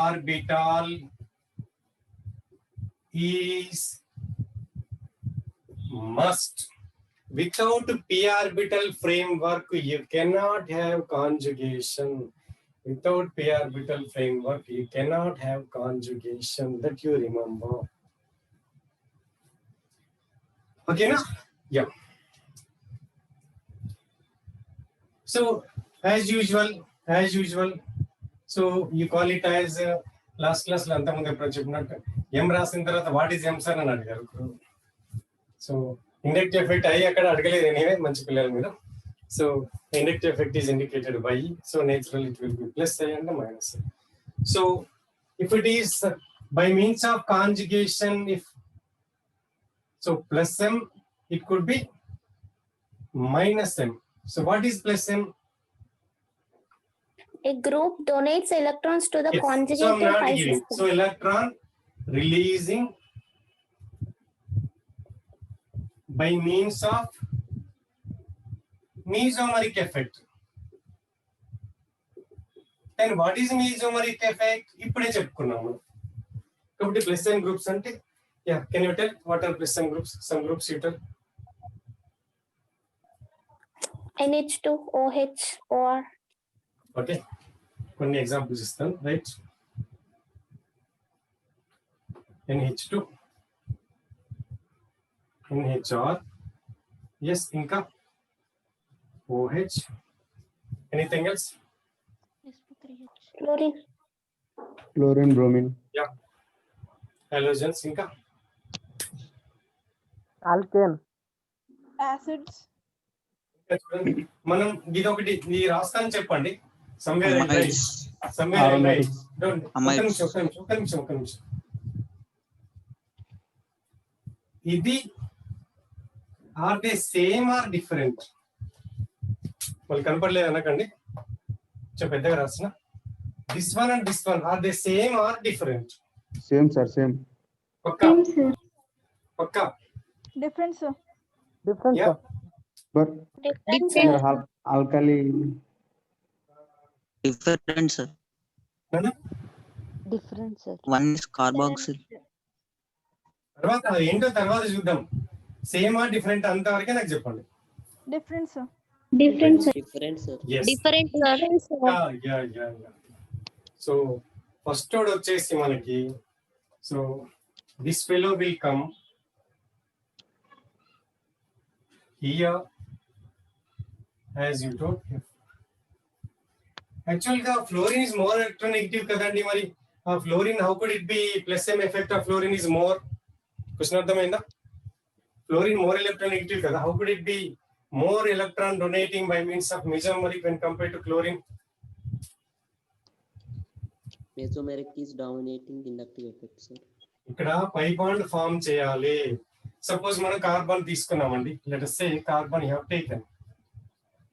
orbital is must. Without p orbital framework, you cannot have conjugation. Without p orbital framework, you cannot have conjugation. That you remember. Okay, na? Yeah. So, as usual, so you call it as last class లో అంతకుముందు ఎప్పుడు చెప్పినట్టు ఎం రాసిన తర్వాత what is M sir అని అడిగారు. So inductive effect అయ్యి అక్కడ అడగలేదు. ఎనీవే మంచి పిల్లలు మీరు. So inductive effect is indicated by, so natural it will be plus I and minus I. So if it is by means of conjugation, if so plus m, it could be minus m. So what is plus m? A group donates electrons to the Yes. So I'm conjugated not pi giving. system. So electron releasing by means of mesomeric effect. Then what is mesomeric effect? ఇప్పుడే చెప్పుకున్నాము. కాబట్టి plus m groups అంటే, yeah, can you tell what are plus m groups? Some groups you tell. NH2, OH, OR. Okay, కొన్ని examples ఇస్తాను, right? NH2, NHR, yes, ఇంకా OH, anything else? Fluorine. Chlorine, bromine. Yeah, హలోజన్స్, ఇంకా alkane. Acids. ఇంకా చూడండి, మనం ఇది ఒకటి ఇది రాస్తాను చెప్పండి. somewhere I write, Amides. somewhere I write. Aromatics. Don't, Amides. ఒక్క నిమిషం. ఇది are they same or different? వాళ్ళు కనపడలేదు అనకండి, కొంచెం పెద్దగా రాసిన. This one and this one are they same or different? Same, sir, same. పక్క Different, sir. Different, Yeah. sir. But Different. sir, alkali. Different, sir. Different, sir. One is carboxyl. తర్వాత ఏంటో తర్వాత చూద్దాం. సేమ్ ఆర్ డిఫరెంట్ అంతవరకే నాకు చెప్పండి. Different, sir. Different, sir. Different, sir. Yes. Different, sir. Yeah. So first word వచ్చేసి మనకి, so this fellow will come here as you told. Actual గా ఫ్లోరిన్ ఇస్ మోర్ ఎలక్ట్రోనెగటివ్ కదండి. మరి ఆ fluorine how could it be plus M effect of fluorine is more? Question అర్థమైందా? Fluorine more electronegative కదా, how could it be more electron donating by means of mesomeric when compared to chlorine? Mesomeric is dominating inductive effect, sir. ఇక్కడ pi bond form చేయాలి. Suppose మనం carbon తీసుకున్నామండి, let us say carbon you have taken,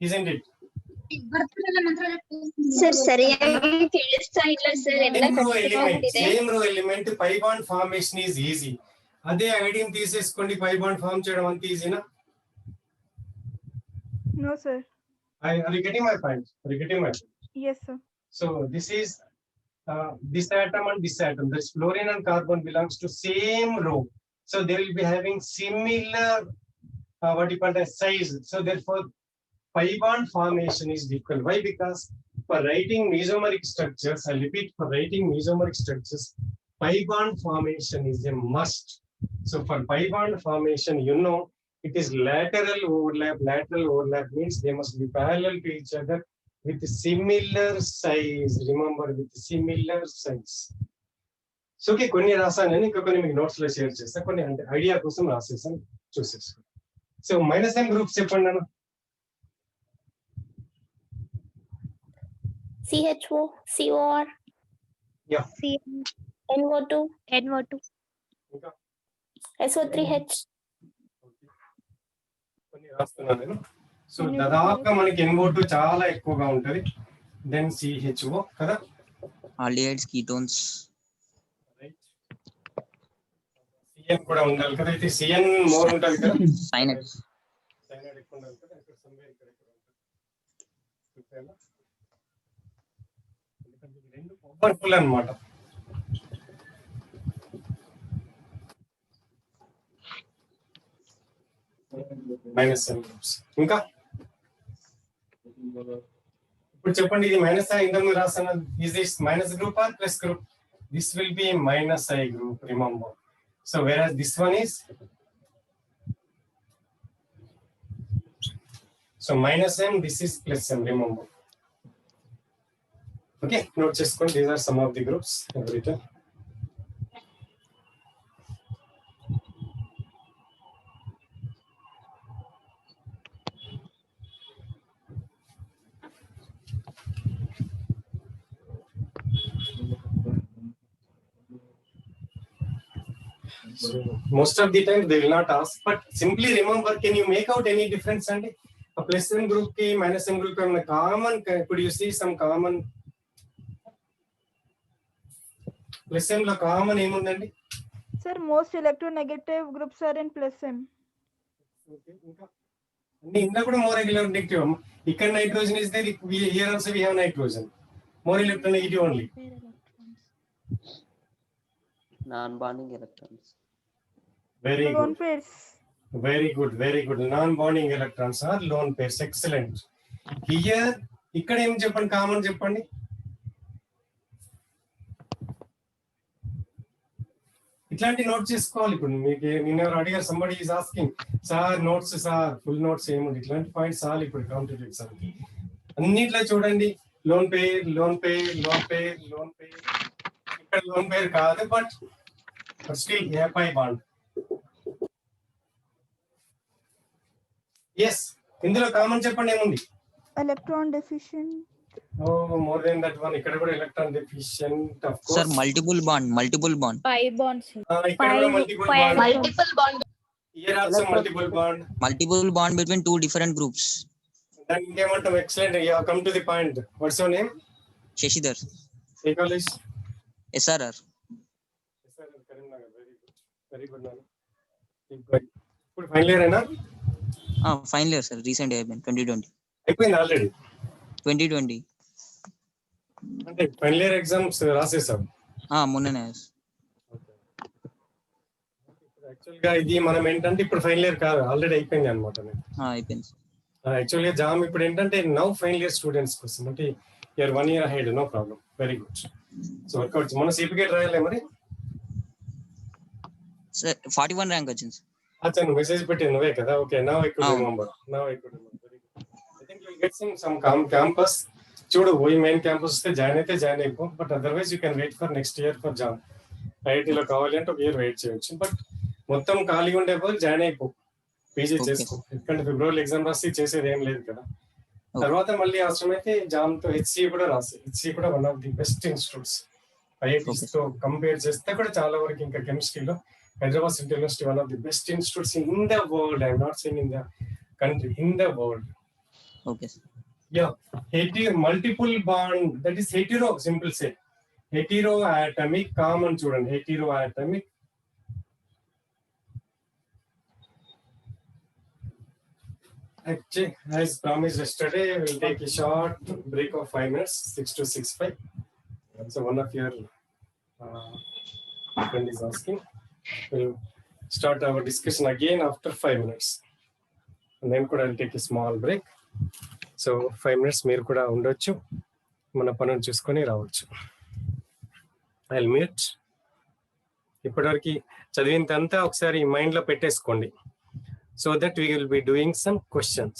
isn't it? Sir సరిగ్గా తెలుస్తాయిలా sir same row element pi bond formation is easy. అదే ఐడియం తీసేసుకోండి, pi bond form చేయడం అంత ఈజీనా? No, sir. Are you getting my point? Yes, sir. So this is this atom and this atom. This fluorine and carbon belongs to same row. So they will be having similar what you call as size. So therefore, pi bond formation is equal. Why? Because for writing mesomeric structures, I repeat, for writing mesomeric structures, pi bond formation is a must. So for pi bond formation, you know, it is lateral overlap. Lateral overlap means they must be parallel to each other with similar size. Remember, with similar size. So okay, కొన్ని రాసాను, ఇంకా కొన్ని మీకు notes లో share చేస్తాను. కొన్ని అంటే idea కోసం రాసేసాను, చూసేసుకో. సో మైనస్ ఎం గ్రూప్స్ చెప్పండి అన్న. CHO, COR, Yeah. NO2, ఇంకా SO3H. కొన్ని రాస్తున్నాను నేను. సో దాదాపుగా మనకి NO2 చాలా ఎక్కువగా ఉంటది. దెన్ CHO కదా, Aldehydes, ketones. రైట్. CN కూడా ఉండాలి కదా, అయితే CN మోర్ ఉండాలి కదా, Cyanide. సైనైడ్ ఎక్కువ ఉండాలి కదా, ఇక్కడ somewhere ఇక్కడ ఉంటుంది. ఓకేనా? ఎందుకంటే ఇవి రెండు పవర్ఫుల్ అన్నమాట. Minus N groups. ఇంకా ఇప్పుడు చెప్పండి, ఇది మైనస్ ఐ ఇంతకు ముందు రాసాను. Is this minus group or plus group? This will be minus I group, remember. So whereas this one is, so minus m, this is plus m, remember. Okay, note చేసుకోండి. These are some of the groups I've written. So most of the time they will not ask, but simply remember, can you make out any difference? And a plus m group ki minus m group ki common, could you see some common? Plus m lo common ఏముందండి? Sir, most electronegative groups are in plus M. Okay, ఇంకా అన్ని ఇందా కూడా more electronegative. ఇక్కడ nitrogen is there, here also we have nitrogen, more electronegative only. Non-bonding electrons. Very Lone good, pairs. very good, very good. Non-bonding electrons are lone pairs. Excellent. Here ఇక్కడ ఏం చెప్పండి, common చెప్పండి. ఇట్లాంటి note చేసుకోవాలి. ఇప్పుడు మీకు నేను ఎవరు అడిగారు, somebody is asking, sir notes, sir full notes ఏముంది, ఇట్లాంటి పాయింట్స్ చాలు ఇప్పుడు కాంపిటేటివ్ ఎగ్జామ్ కి. అన్నిట్లో చూడండి, lone pair, lone pair, lone pair, lone pair. ఇక్కడ లోన్ పేర్ కాదు, బట్ స్టిల్ ఏపై బాండ్. ఎస్, ఇందులో కామన్ చెప్పండి ఏముంది? Electron deficient. Oh, more than that one. ఇక్కడ కూడా electron deficient, of course. Sir, multiple bond. Pi bonds. ఇక్కడ కూడా multiple bond. Multiple bond. Here also multiple bond. Multiple bond between two different groups. Then ఇంకేమంటాం? Excellent. You have come to the point. What's your name? Shashidhar. A college? SRR. Karimnagar. Very good నాన్న. ఇప్పుడు final year అయినా? Final year, sir. Recent year, 2020. అయిపోయింది already. 2020. అంటే final year exams రాసేసాం. మొన్ననే. Actual గా ఇది మనం ఏంటంటే ఇప్పుడు ఫైనల్ ఇయర్ కాదు, ఆల్రెడీ అయిపోయింది అనమాట. అయిపోయింది. యాక్చువల్ గా జామ్ ఇప్పుడు ఏంటంటే నౌ ఫైనల్ ఇయర్ స్టూడెంట్స్ కోసం, అంటే year 1 year ahead, no problem. Very good. So work out. మన సిపికేట్ రాయాలి మరి. సార్ 41 ర్యాంక్ వచ్చింది. అచ్చా, నువ్వు మెసేజ్ పెట్టి నువ్వే కదా. Okay, now I could remember. Now I could remember. Very good. I think you will get some campus. చూడు, పోయి మెయిన్ క్యాంపస్ వస్తే జాయిన్ అయితే జాయిన్ అయిపో, but otherwise you can wait for next year for JAM. ఐఐటీలో కావాలి అంటే ఒక year wait చేయొచ్చు, బట్ మొత్తం ఖాళీగా ఉండే పోయి జాయిన్ అయిపో, పీజీ చేసుకో. ఎందుకంటే ఫిబ్రవరి ఎగ్జామ్ రాసి చేసేది ఏం లేదు కదా. తర్వాత మళ్ళీ అవసరమైతే జామ్ తో హెచ్సిఏ కూడా రాసి. హెచ్సిఏ కూడా one of the best institutes. IITs తో కంపేర్ చేస్తే కూడా చాలా వరకు, ఇంకా కెమిస్ట్రీలో Hyderabad City University, one of the best institutes in the world. I am not saying in the country, in the world. Okay. Yeah, multiple bond, that is hetero, simple say. Heteroatomic, common student, heteroatomic. Actually, as promised yesterday, we will take a short break of 5 minutes, 6 to 6:05. So one of your friend is asking. We'll start our discussion again after 5 minutes. And then could I'll take a small break. So 5 minutes మీరు కూడా ఉండొచ్చు, మన పనులు చూసుకొని రావచ్చు. I'll mute. ఇప్పటివరకు చదివినంతా ఒకసారి మైండ్లో పెట్టేసుకోండి, so that we will be doing some questions.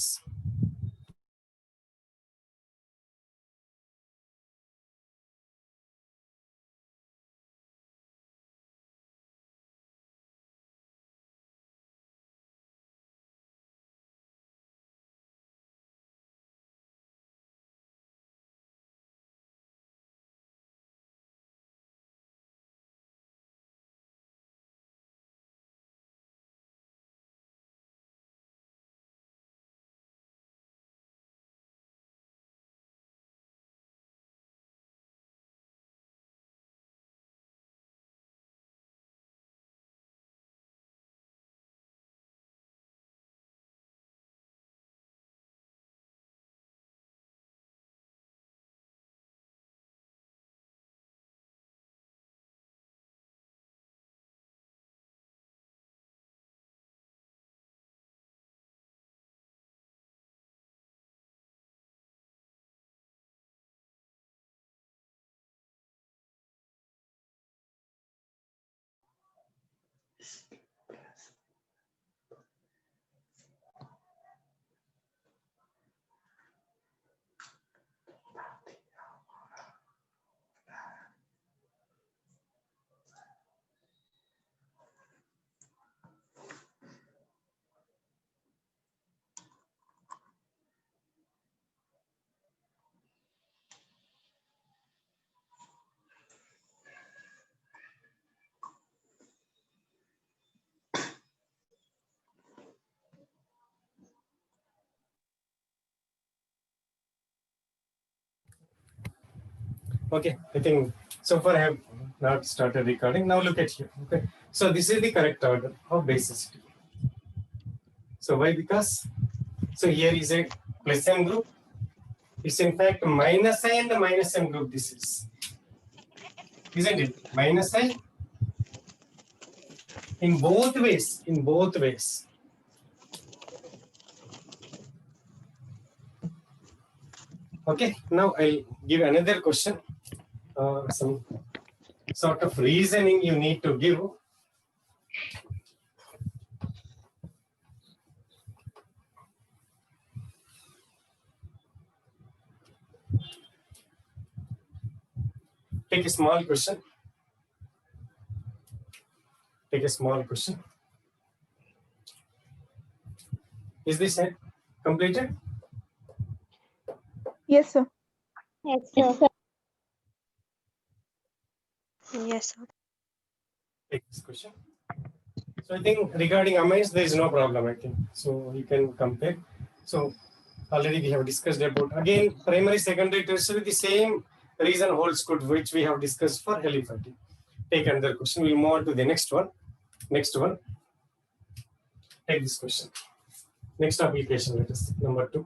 Okay, I think so far I have not started recording. Now look at here. Okay, so this is the correct order of basicity. So why? Because so here is a plus m group. It's in fact minus I and the minus m group. This is, isn't it? Minus I in both ways. In both ways. Okay. Now I'll give another question. Some sort of reasoning you need to give. Take a small question. Take a small question. Is this it completed? Yes, sir. Yes, sir. Yes, sir. Take this question. So I think regarding amines, there is no problem, I think. So you can compare. So already we have discussed about, again, primary, secondary, tertiary, the same reason holds good, which we have discussed for aliphatic. Take another question. We'll move on to the next one. Next one. Take this question. Next application, let us, number 2.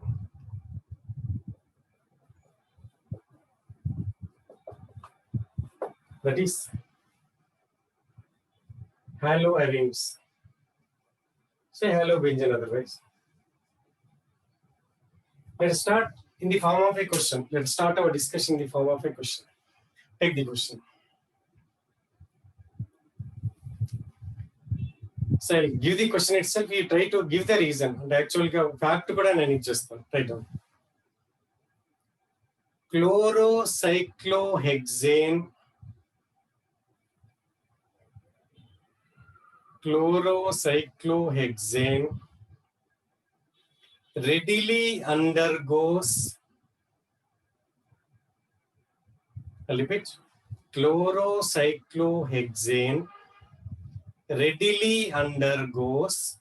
That is haloarenes. Say halobenzene otherwise. Let's start in the form of a question. Let's start our discussion in the form of a question. Take the question. So I'll give the question itself. You try to give the reason. And actually, fact kuda nenu ichchestanu. Write down. Chlorocyclohexane. Chlorocyclohexane readily undergoes, I'll repeat, chlorocyclohexane readily undergoes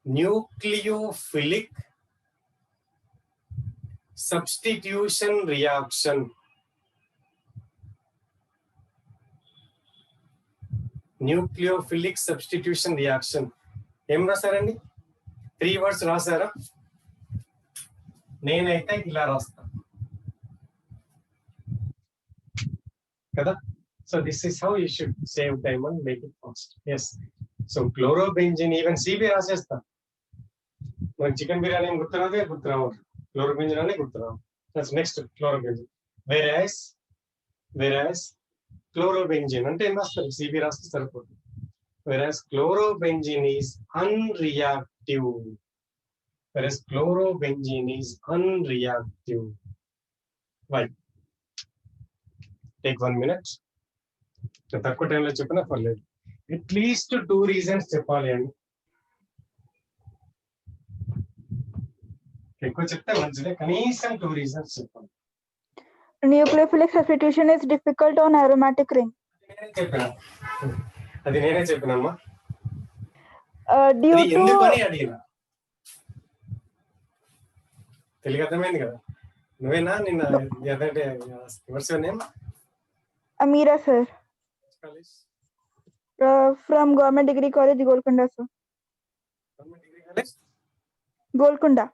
nucleophilic substitution reaction. Nucleophilic substitution reaction. Em rasarandi? 3 words rasara? Nenaithe ila rasta. Kada? So this is how you should save time and make it fast. Yes. So chlorobenzene, even CB rasesta. When chicken biryani gurturade gurturavu. Chlorobenzene ane gurturavu. That's next chlorobenzene. Whereas chlorobenzene ante em rastaru? CB raste saripodu. Whereas chlorobenzene is unreactive. Whereas chlorobenzene is unreactive. Why? Take 1 minute. తక్కువ టైంలో చెప్పినా పర్లేదు. At least 2 reasons చెప్పాలి అండి. ఎక్కువ చెప్తే మంచిదే, కనీసం 2 reasons చెప్పాలి. Nucleophilic substitution is difficult on aromatic ring. అది నేనే చెప్పినమ్మా. Due to ఎందుకని అడిగినా తెలుగు అర్థమైంది కదా. నువ్వేనా నిన్న వర్స్ name? Amira, sir. College? From Government Degree College, Golconda, sir. Government Degree College? Golconda.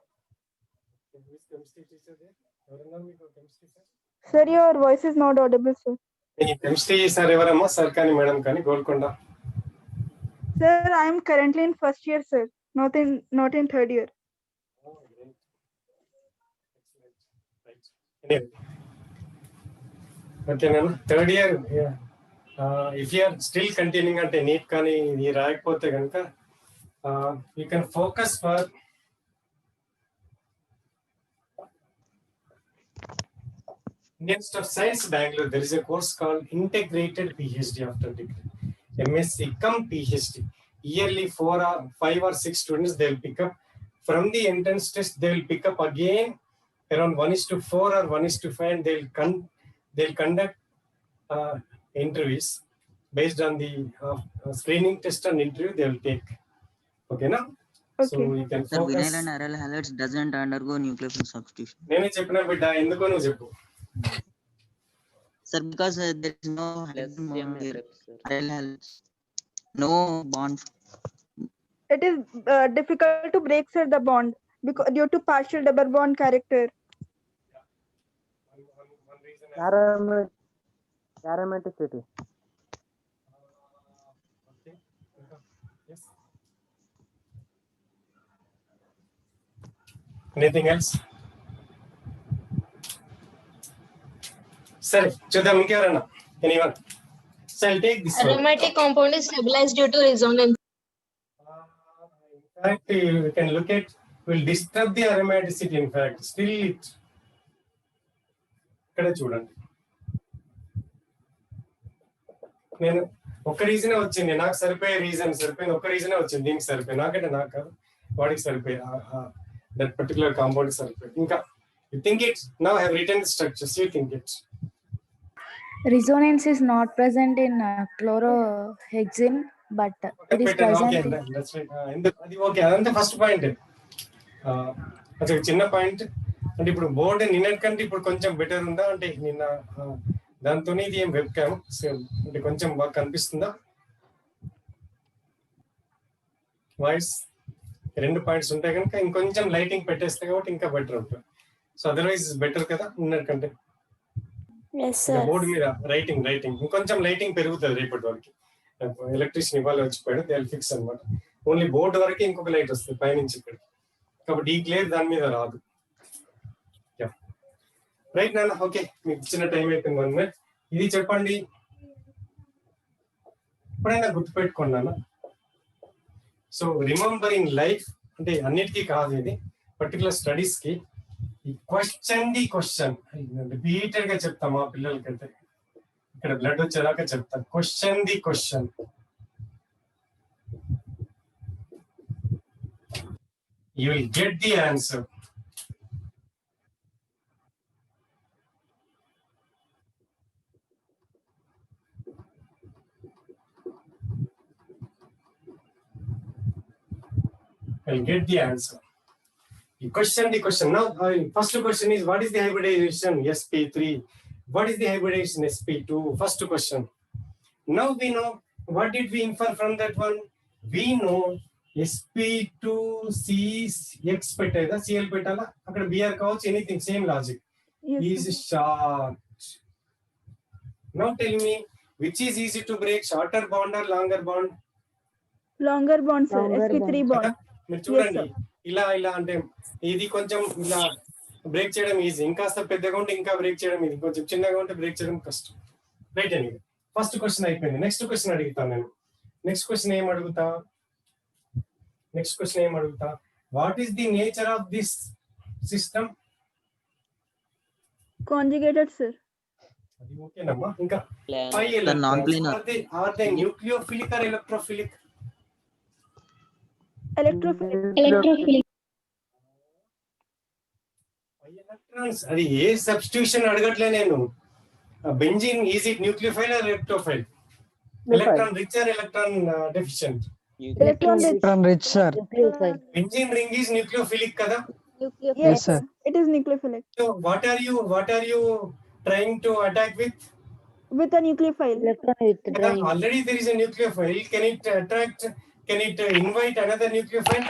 Which chemistry teacher there? ఎవరన్నా మీకు chemistry sir? Sir, your voice is not audible, sir. Chemistry sir ఎవరమ్మా? సార్ కానీ మేడం కానీ Golconda. Sir, I am currently in first year, sir. Not in third year. Oh, great. Excellent. Right. Anyway. Okay, Nana. Third year. Yeah. if you are still continuing at NEET కానీ ఇది రాయకపోతే కనుక you can focus for Indian Institute of Science Bangalore. There is a course called Integrated PhD after degree, MSc cum PhD. Yearly 4 or 5 or 6 students they will pick up from the entrance test. They will pick up again around 1:4 or 1:5, and they'll conduct interviews based on the screening test and interview they will take. Okay, now. So Okay. you can Sir, focus. vinyl and aryl halides doesn't undergo nucleophile substitution. నేనే చెప్పిన బిడ్డ ఎందుకో నువ్వు చెప్పు. Sir, because there is no hydrogen bond here. Aryl halides, no bond. It is difficult to break, sir, the bond because due to partial double bond character. One reason. Aromaticity. Okay. Yes. Anything else? సరే చూద్దాం ఇంకెవరన్నా. Anyone? So I'll take this one. Aromatic compound is stabilized due to resonance. In fact, you can look at, will disturb the aromaticity. In fact, still it. ఇక్కడ చూడండి, నేను ఒక రీజనే వచ్చింది, నాకు సరిపోయే రీజన్ సరిపోయింది, ఒక రీజనే వచ్చింది దీనికి సరిపోయి, నాకంటే నాకు కాదు వాడికి సరిపోయి దట్ పర్టికులర్ కాంపౌండ్ సరిపోయి. ఇంకా you think it, now I have written the structures, you think it. Resonance is not present in chlorohexene, but it is present in That's right. అది ఓకే, అదంతా ఫస్ట్ పాయింట్. అది చిన్న point. అంటే ఇప్పుడు board నిన్నటికంటే ఇప్పుడు కొంచెం బెటర్ ఉందా అంటే నిన్న దాంతో ఇది ఏం వెబ్ క్యామ్ అంటే కొంచెం బాగా కనిపిస్తుందా వాయిస్? 2 పాయింట్స్ ఉంటాయి కనుక ఇంకొంచెం లైటింగ్ పెట్టేస్తే కాబట్టి ఇంకా బెటర్ ఉంటుంది. సో అదర్వైజ్ బెటర్ కదా నిన్నటికంటే. Yes, sir. బోర్డు మీద రైటింగ్ ఇంకొంచెం లైటింగ్ పెరుగుతుంది రేపటి వరకు. ఎలక్ట్రీషియన్ ఇవాళ వచ్చిపోయాడు, దే విల్ ఫిక్స్ అనమాట. ఓన్లీ బోర్డు వరకే ఇంకొక లైట్ వస్తుంది పైనుంచి ఇక్కడికి, కాబట్టి ఈ క్లియర్ దాని మీద రాదు. రైట్ నాన్న, ఓకే మీకు ఇచ్చిన టైం అయిపోయింది 1 minute. ఇది చెప్పండి, ఎప్పుడైనా గుర్తుపెట్టుకున్నాను. సో రిమెంబర్ ఇన్ లైఫ్ అంటే అన్నిటికీ కాదు, ఇది పర్టికులర్ స్టడీస్ కి ఈ క్వశ్చన్ రిపీటెడ్ గా చెప్తా మా పిల్లలకైతే, ఇక్కడ బ్లడ్ వచ్చేదాకా చెప్తా. Question the question, you will get the answer. I'll get the answer. You question the question. Now, first question is, what is the hybridization sp3? What is the hybridization sp2? First question. Now we know, what did we infer from that one? We know sp2cx petala, cl petala, akkada br kaవచ్చు, anything, same logic. Yes, Is short. Now tell me, which is easy to break, shorter bond or longer bond? longer bond, sir. Longer sp3 bond. మీరు చూడండి, Yes, ఇలా అంటే ఇది కొంచెం ఇలా break చేయడం easy, ఇంకాస్త పెద్దగా ఉంటే ఇంకా బ్రేక్ చేయడం ఈజీ, కొంచెం చిన్నగా ఉంటే బ్రేక్ చేయడం కష్టం. రైట్ అండి, ఫస్ట్ క్వశ్చన్ అయిపోయింది. నెక్స్ట్ క్వశ్చన్ అడుగుతాను నేను. నెక్స్ట్ క్వశ్చన్ ఏం అడుగుతా, what is the nature of this system? conjugated, sir. అది ఓకేనమ్మా. ఇంకా non-planar. Are they nucleophilic or electrophilic? electrophilic. Electrons, అది ఏ సబ్స్టిట్యూషన్ అడగట్లే నేను. Benzene, is it nucleophile or electrophile? Electron rich or electron deficient? Electron rich, sir. Benzene ring is nucleophilic కదా. Yes, sir. it is nucleophilic So what are you trying to attack with? with a nucleophile. Already there is a nucleophile. Can it invite another nucleophile?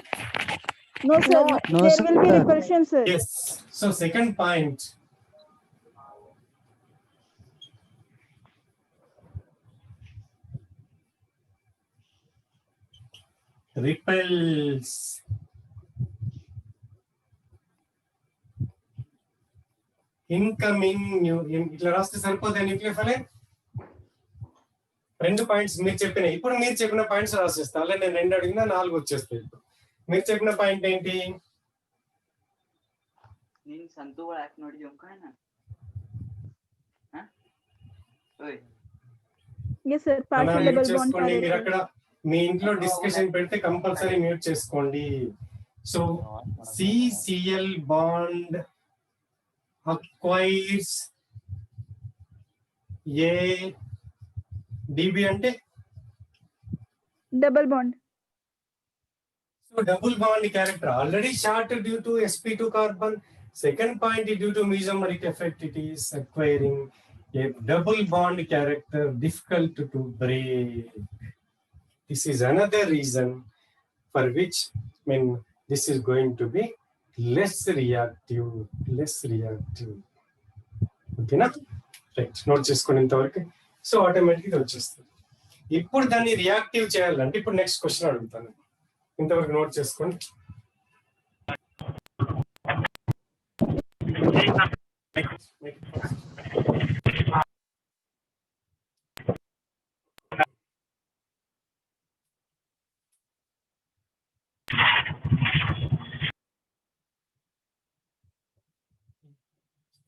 No, sir. No, There will be sir. repulsion, sir. Yes. So second point. Repels. Incoming ఇట్లా రాస్తే సరిపోతే nucleophile. 2 points మీరు చెప్పిన ఇప్పుడు మీరు చెప్పిన points రాసిస్తా. అలా నేను 2 అడిగినా 4 వచ్చేస్తాయి. ఇప్పుడు మీరు చెప్పిన పాయింట్ ఏంటి? నేను సంతు కూడా యాక్ నోటి జంకాయనా ఓయ్ Yes, sir. Partial mute double bond చేసుకోండి. మీరు character. అక్కడ మీ ఇంట్లో డిస్కషన్ పెడితే కంపల్సరీ మ్యూట్ చేసుకోండి. So CCl bond acquires a DB అంటే Double bond. so double bond character already short due to sp2 carbon. Second point is due to mesomeric effect, it is acquiring a double bond character difficult to break. This is another reason for which this is going to be less reactive. Okay na? Right, note చేసుకోండి ఇంతవరకు. So ఆటోమేటిక్గా వచ్చేస్తుంది. ఇప్పుడు దాన్ని reactive చేయాలంటే ఇప్పుడు next question అడుగుతాను. ఇంతవరకు నోట్ చేసుకోండి.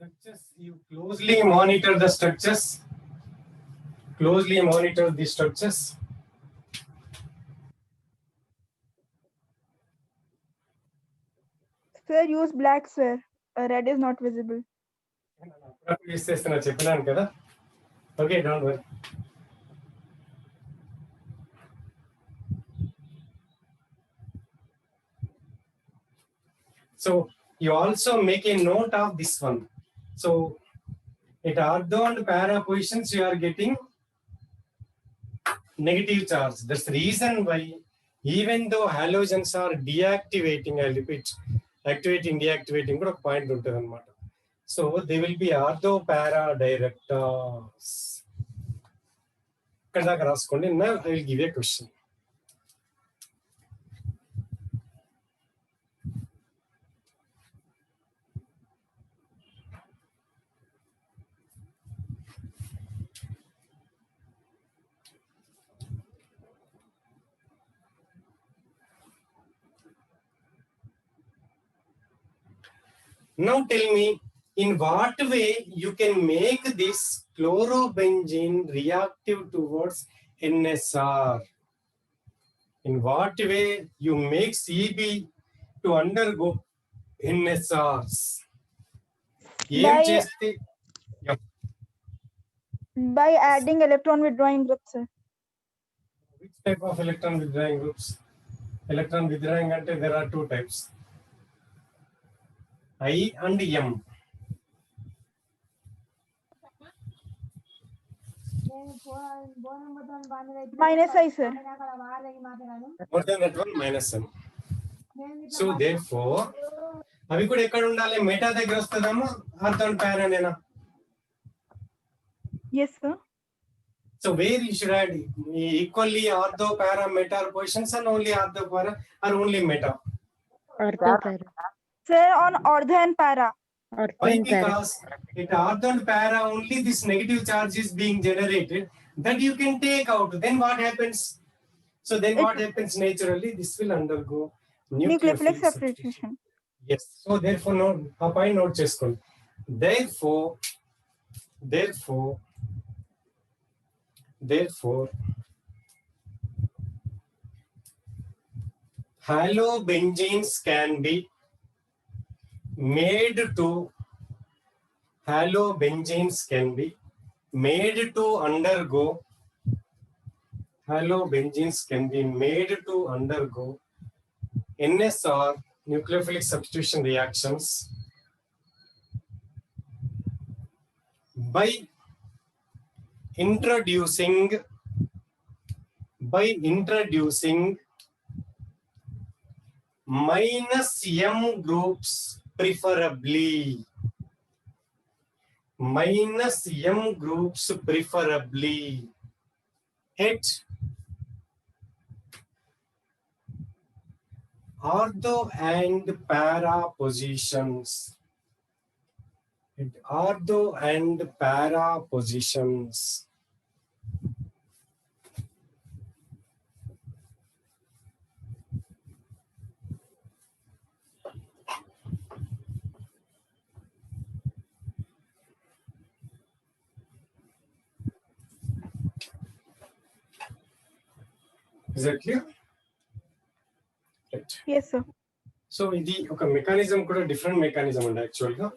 Structures, you closely monitor the structures. Closely monitor the structures. Sir, use black, sir. Red is not visible. Use చేస్తున్నా చెప్పినాను కదా. Okay, don't worry. So you also make a note of this one. So at ortho and para positions you are getting negative charge. That's the reason why even though halogens are deactivating, I repeat, activating, deactivating కూడా ఒక point ఉంటుంది అనమాట. So they will be ortho para directors. ఇక్కడ దాకా రాసుకోండి. Now I will give a question. Now tell me, in what way you can make this chlorobenzene reactive towards NSR? In what way you make CB to undergo NSRs? By adding electron withdrawing groups, sir. Which type of electron withdrawing groups? Electron withdrawing ante there are 2 types. I and M. Minus I, sir. More than that one, minus M. So therefore, అవి కూడా ఎక్కడ ఉండాలి? Meta దగ్గర వస్తుందమ్మా, ortho and పారా నేనా? Yes, sir. So where you should add equally ortho, para, meta positions, and only ortho, para, or only meta? Ortho para. Sir, on ortho and para. Why? Because at ortho and para only this negative charge is being generated that you can take out. Then what happens? So then what happens naturally? This will undergo Nucleophilic substitution. Yes. So therefore, no, a point note cheskondi. Therefore, halobenzenes can be made to undergo NSR, nucleophilic substitution reactions, by introducing minus M groups, preferably at ortho and para positions. Is that clear? Right. Yes, sir. So ఇది ఒక mechanism కూడా different mechanism అండి actual గా.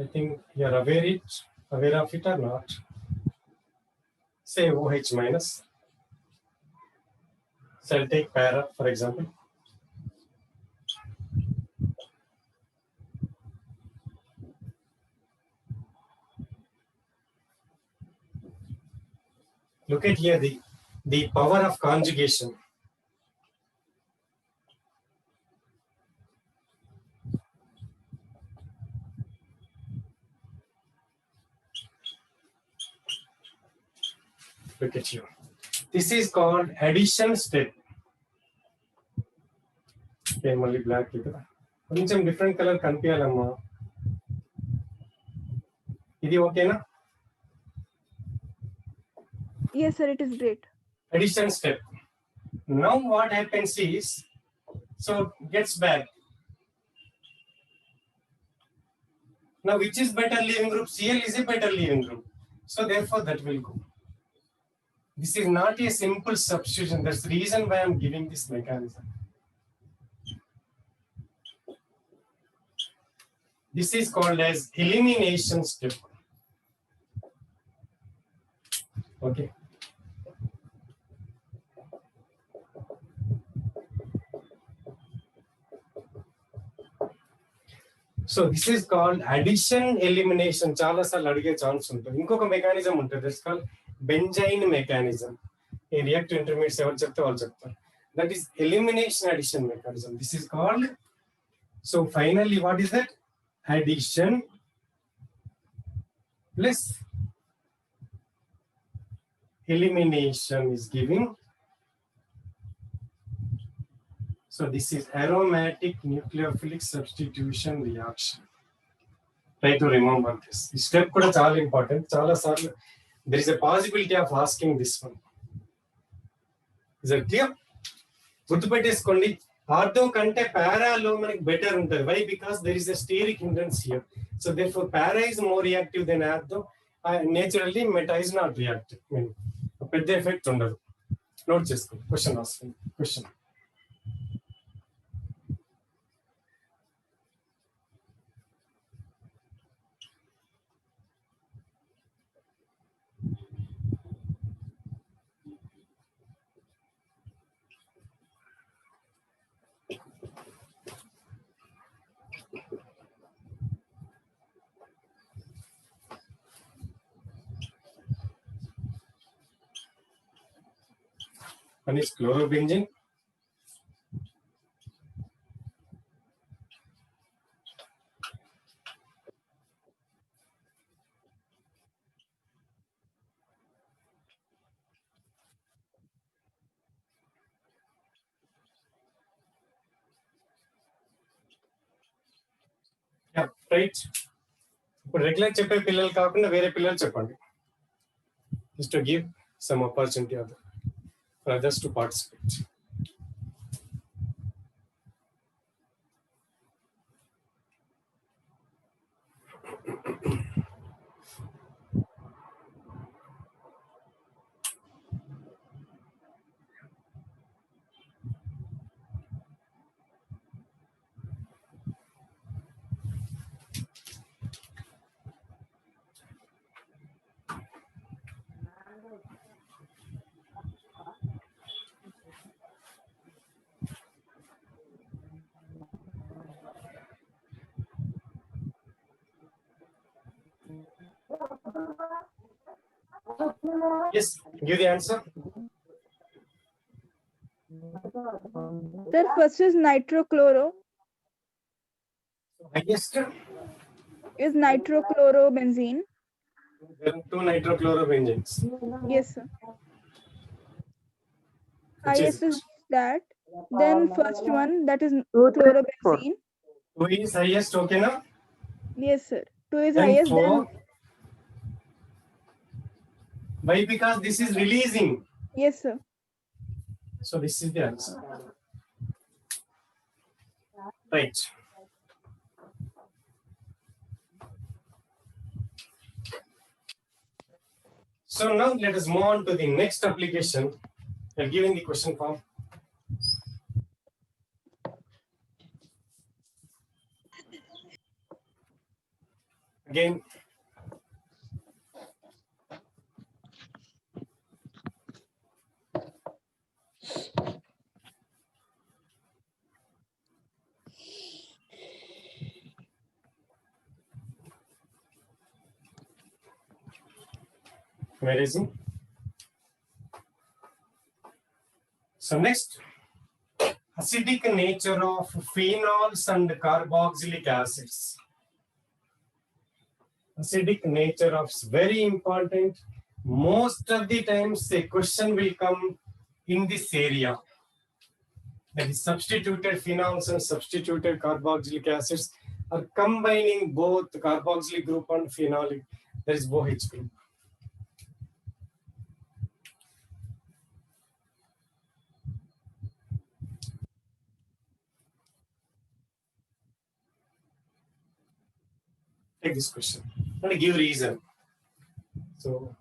I think you are aware of it or not. Say OH minus. So I'll take para for example. Look at here the power of conjugation. Look at you. This is called addition step. Okay, mali black ఇక్కడ కొంచెం different colour కనిపించాలమ్మా. ఇది ఓకేనా? Yes, sir. It is great. Addition step. Now what happens is, so gets back. Now which is better leaving group? Cl is a better leaving group. So therefore that will go. This is not a simple substitution. That's the reason why I'm giving this mechanism. This is called as elimination step. Okay. So this is called addition elimination. చాలా సార్లు అడిగే chance ఉంటుంది. ఇంకొక mechanism ఉంటుంది. That's called benzyl mechanism. ఈ reactive intermediates ఎవరు చెప్తే వాళ్ళు చెప్తారు. That is elimination addition mechanism. This is called. So finally what is that? Addition plus elimination is giving. So this is aromatic nucleophilic substitution reaction. Try to remember this. This step kuda chaala important. Chaala sarlu there is a possibility of asking this one. Is that clear? గుర్తుపెట్టేసుకోండి. Ortho కంటే పారాలో మనకి better ఉంటుంది. Why? Because there is a steric hindrance here. So therefore para is more reactive than ortho. Naturally meta is not reactive. పెద్ద effect ఉండదు. Note చేసుకోండి. Question వస్తుంది. Question one is chlorobenzene. Yeah, right. ఇప్పుడు regular చెప్పే పిల్లలు కాకుండా వేరే పిల్లలు చెప్పండి. Just to give some opportunity for others to participate. Yes, give the answer. Sir, first is nitrochloro. Highest, Is nitrochlorobenzene. there are two nitrochlorobenzenes. Yes, sir. Which Highest is is that. Then first one, that is 2, 3, 4. chlorobenzene. 2 is highest, okay na? Yes, sir. 2 is Then highest. 4. Then Why? Because this is releasing. yes, sir. So this is the answer. Right. So now let us move on to the next application. I'll give in the question form. Again, where is he? So next, acidic nature of phenols and carboxylic acids. Acidic nature of very important. Most of the times a question will come in this area. That is substituted phenols and substituted carboxylic acids are combining both carboxylic group and phenolic. That is OH group. Take this question. I'm going to give reason. So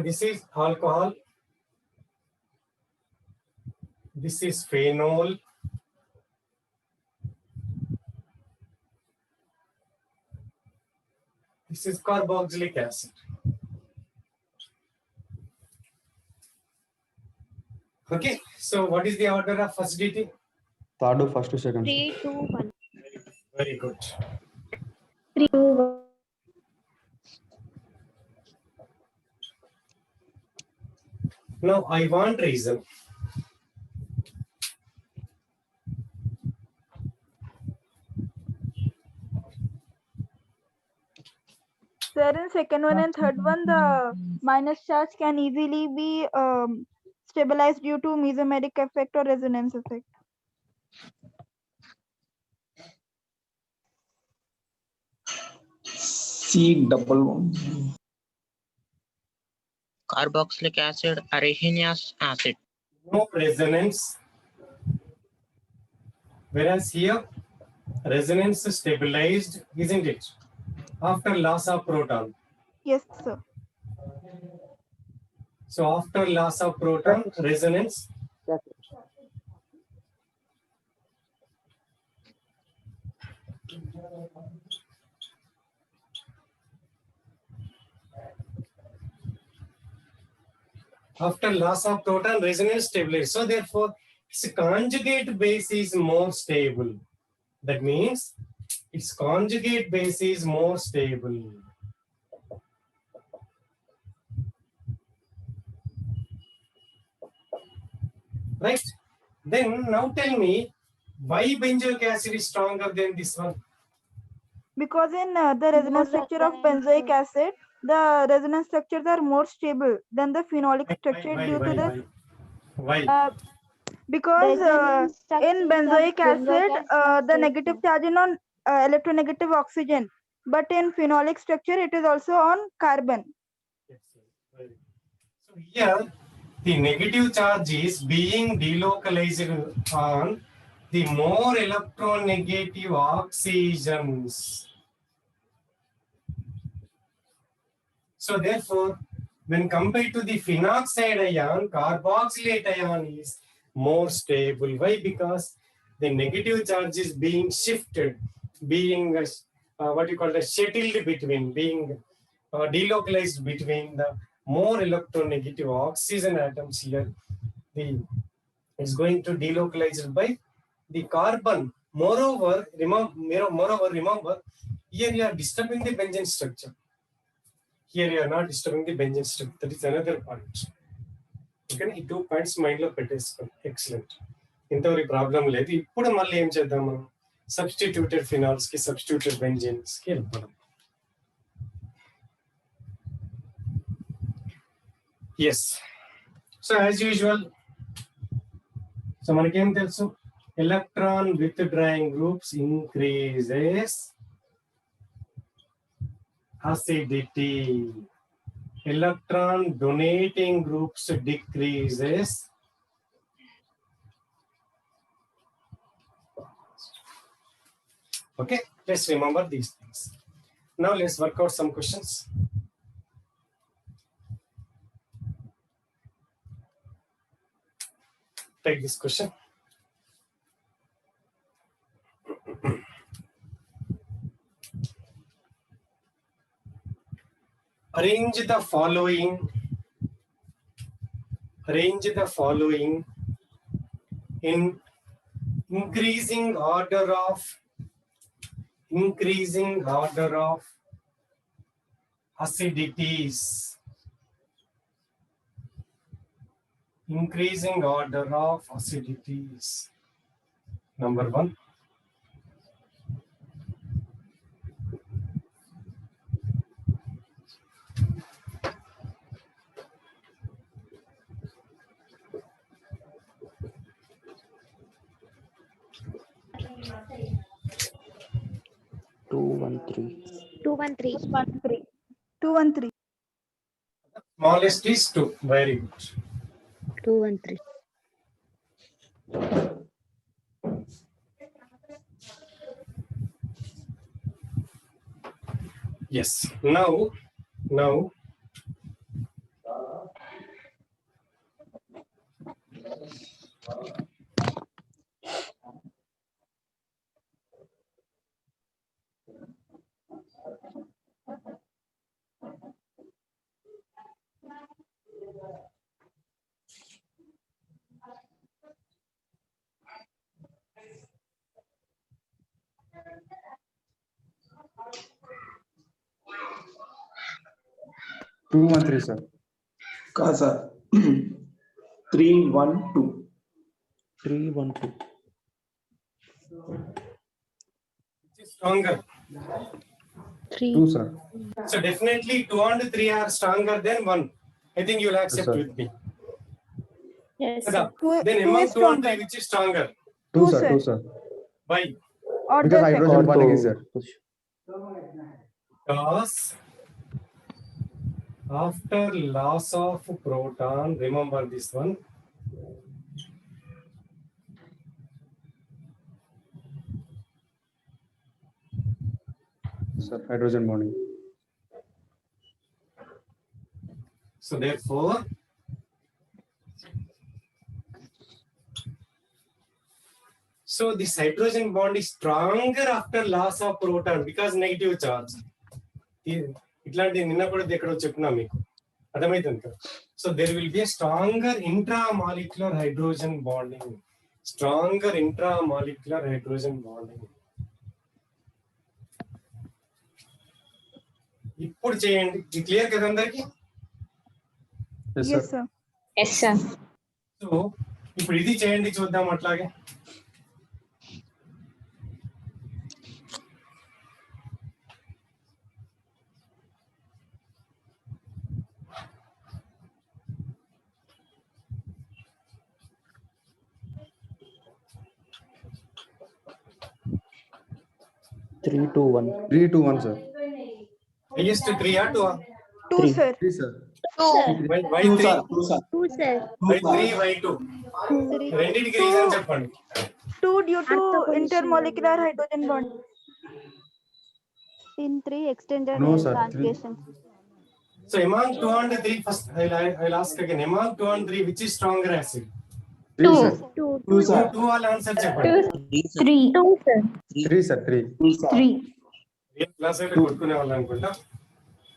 this is alcohol. This is phenol. This is carboxylic acid. Okay, so what is the order of acidity? Third to first to second. 3, 2, 1. Very good. 3, 2, 1. Now I want reason. Sir, in second one and third one, the minus charge can easily be stabilized due to mesomeric effect or resonance effect. C double one. Carboxylic acid, arsenous acid. No resonance. Whereas here, resonance stabilized, isn't it? After loss of proton. Yes, sir. So after loss of proton, resonance. Yes. After loss of proton, resonance stabilized. So therefore, its conjugate base is more stable. That means its conjugate base is more stable. Right? Then now tell me, why benzoic acid is stronger than this one? Because in the resonance structure of benzoic acid, the resonance structures are more stable than the phenolic structure due to the Why? because in benzoic acid, the negative charge is on electronegative oxygen, but in phenolic structure, it is also on carbon. So here, the negative charge is being delocalized on the more electronegative oxygens. So therefore, when compared to the phenoxide ion, carboxylate ion is more stable. Why? Because the negative charge is being shifted, being what you call the shuttled between, being delocalized between the more electronegative oxygen atoms here. It's going to delocalize by the carbon. Moreover, remember, here you are disturbing the benzene structure. Here you are not disturbing the benzene structure. That is another point. Okay, ఈ 2 points mind లో పెట్టేసుకోండి. Excellent. ఇంతవరకు problem లేదు. ఇప్పుడు మళ్ళీ ఏం చేద్దాం మనం? సబ్స్టిట్యూటెడ్ ఫినాల్స్ కి సబ్స్టిట్యూటెడ్ బెంజీన్స్ కి వెళ్ళిపోదాం. Yes. So as usual, so మనకేం తెలుసు? Electron withdrawing groups increases acidity. Electron donating groups decreases Okay, let's remember these things. Now let's work out some questions. Take this question. Arrange the following in increasing order of acidities. Increasing order of acidities. Number 1. Two, one, three. 213. Smallest is 2. Very good. 213. Yes. Now. Two, one, three, sir. Sir. 3, 1, 2. 3, 1, 2. Which is stronger? 2, sir. So definitely 2 and 3 are stronger than 1. I think you will accept sir. with me. Yes. Then Two among is 2 and 3, stronger. which is stronger? 2, Two, sir. sir. 2, sir. Why? Or Because the hydrogen Or bonding to is there. Because after loss of proton, remember this one. Sir, hydrogen bonding. So therefore, this hydrogen bond is stronger after loss of proton because negative charge. ఇట్లాంటి నిన్న కూడా ఎక్కడో చెప్పినా మీకు అర్థమైతుంది కదా. So there will be a stronger intramolecular hydrogen bonding. ఇప్పుడు చేయండి. ఇది క్లియర్ కదా అందరికి? Yes, Yes, sir. sir. Yes, sir. So ఇప్పుడు ఇది చేయండి చూద్దాం అట్లాగే. Three, two, one. 3, 2, 1, sir. Highest 3 or 2? 2, Three. sir. 3, sir. Why 2, 3? sir. 2, sir. 2, sir. Why 3? Why 2? రెండింటికి రీజన్ చెప్పండి. 2 due to intermolecular hydrogen bond. In 3 extended No, sir. conjugation. So among 2 and 3, first I'll ask again. Among 2 and 3, which is stronger acid? 3, sir. 2, sir. 2 all answer చెప్పండి. 3, sir. 2, sir. 3, sir. 3. 2, sir. ఏ class అయితే కొట్టుకునే వాళ్ళు అనుకుంటా.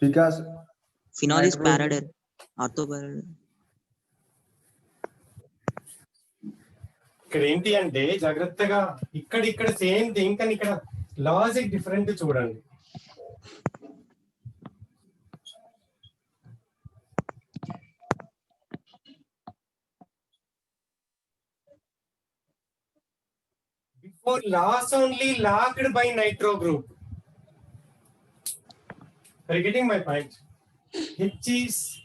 Because Phenol is Nitrogen. parallel. Ortho parallel. ఇక్కడ ఏంటి అంటే జాగ్రత్తగా ఇక్కడ సేమ్ థింగ్ కానీ ఇక్కడ లాజిక్ డిఫరెంట్ చూడండి. Before loss only locked by nitro group. Are you getting my point? H is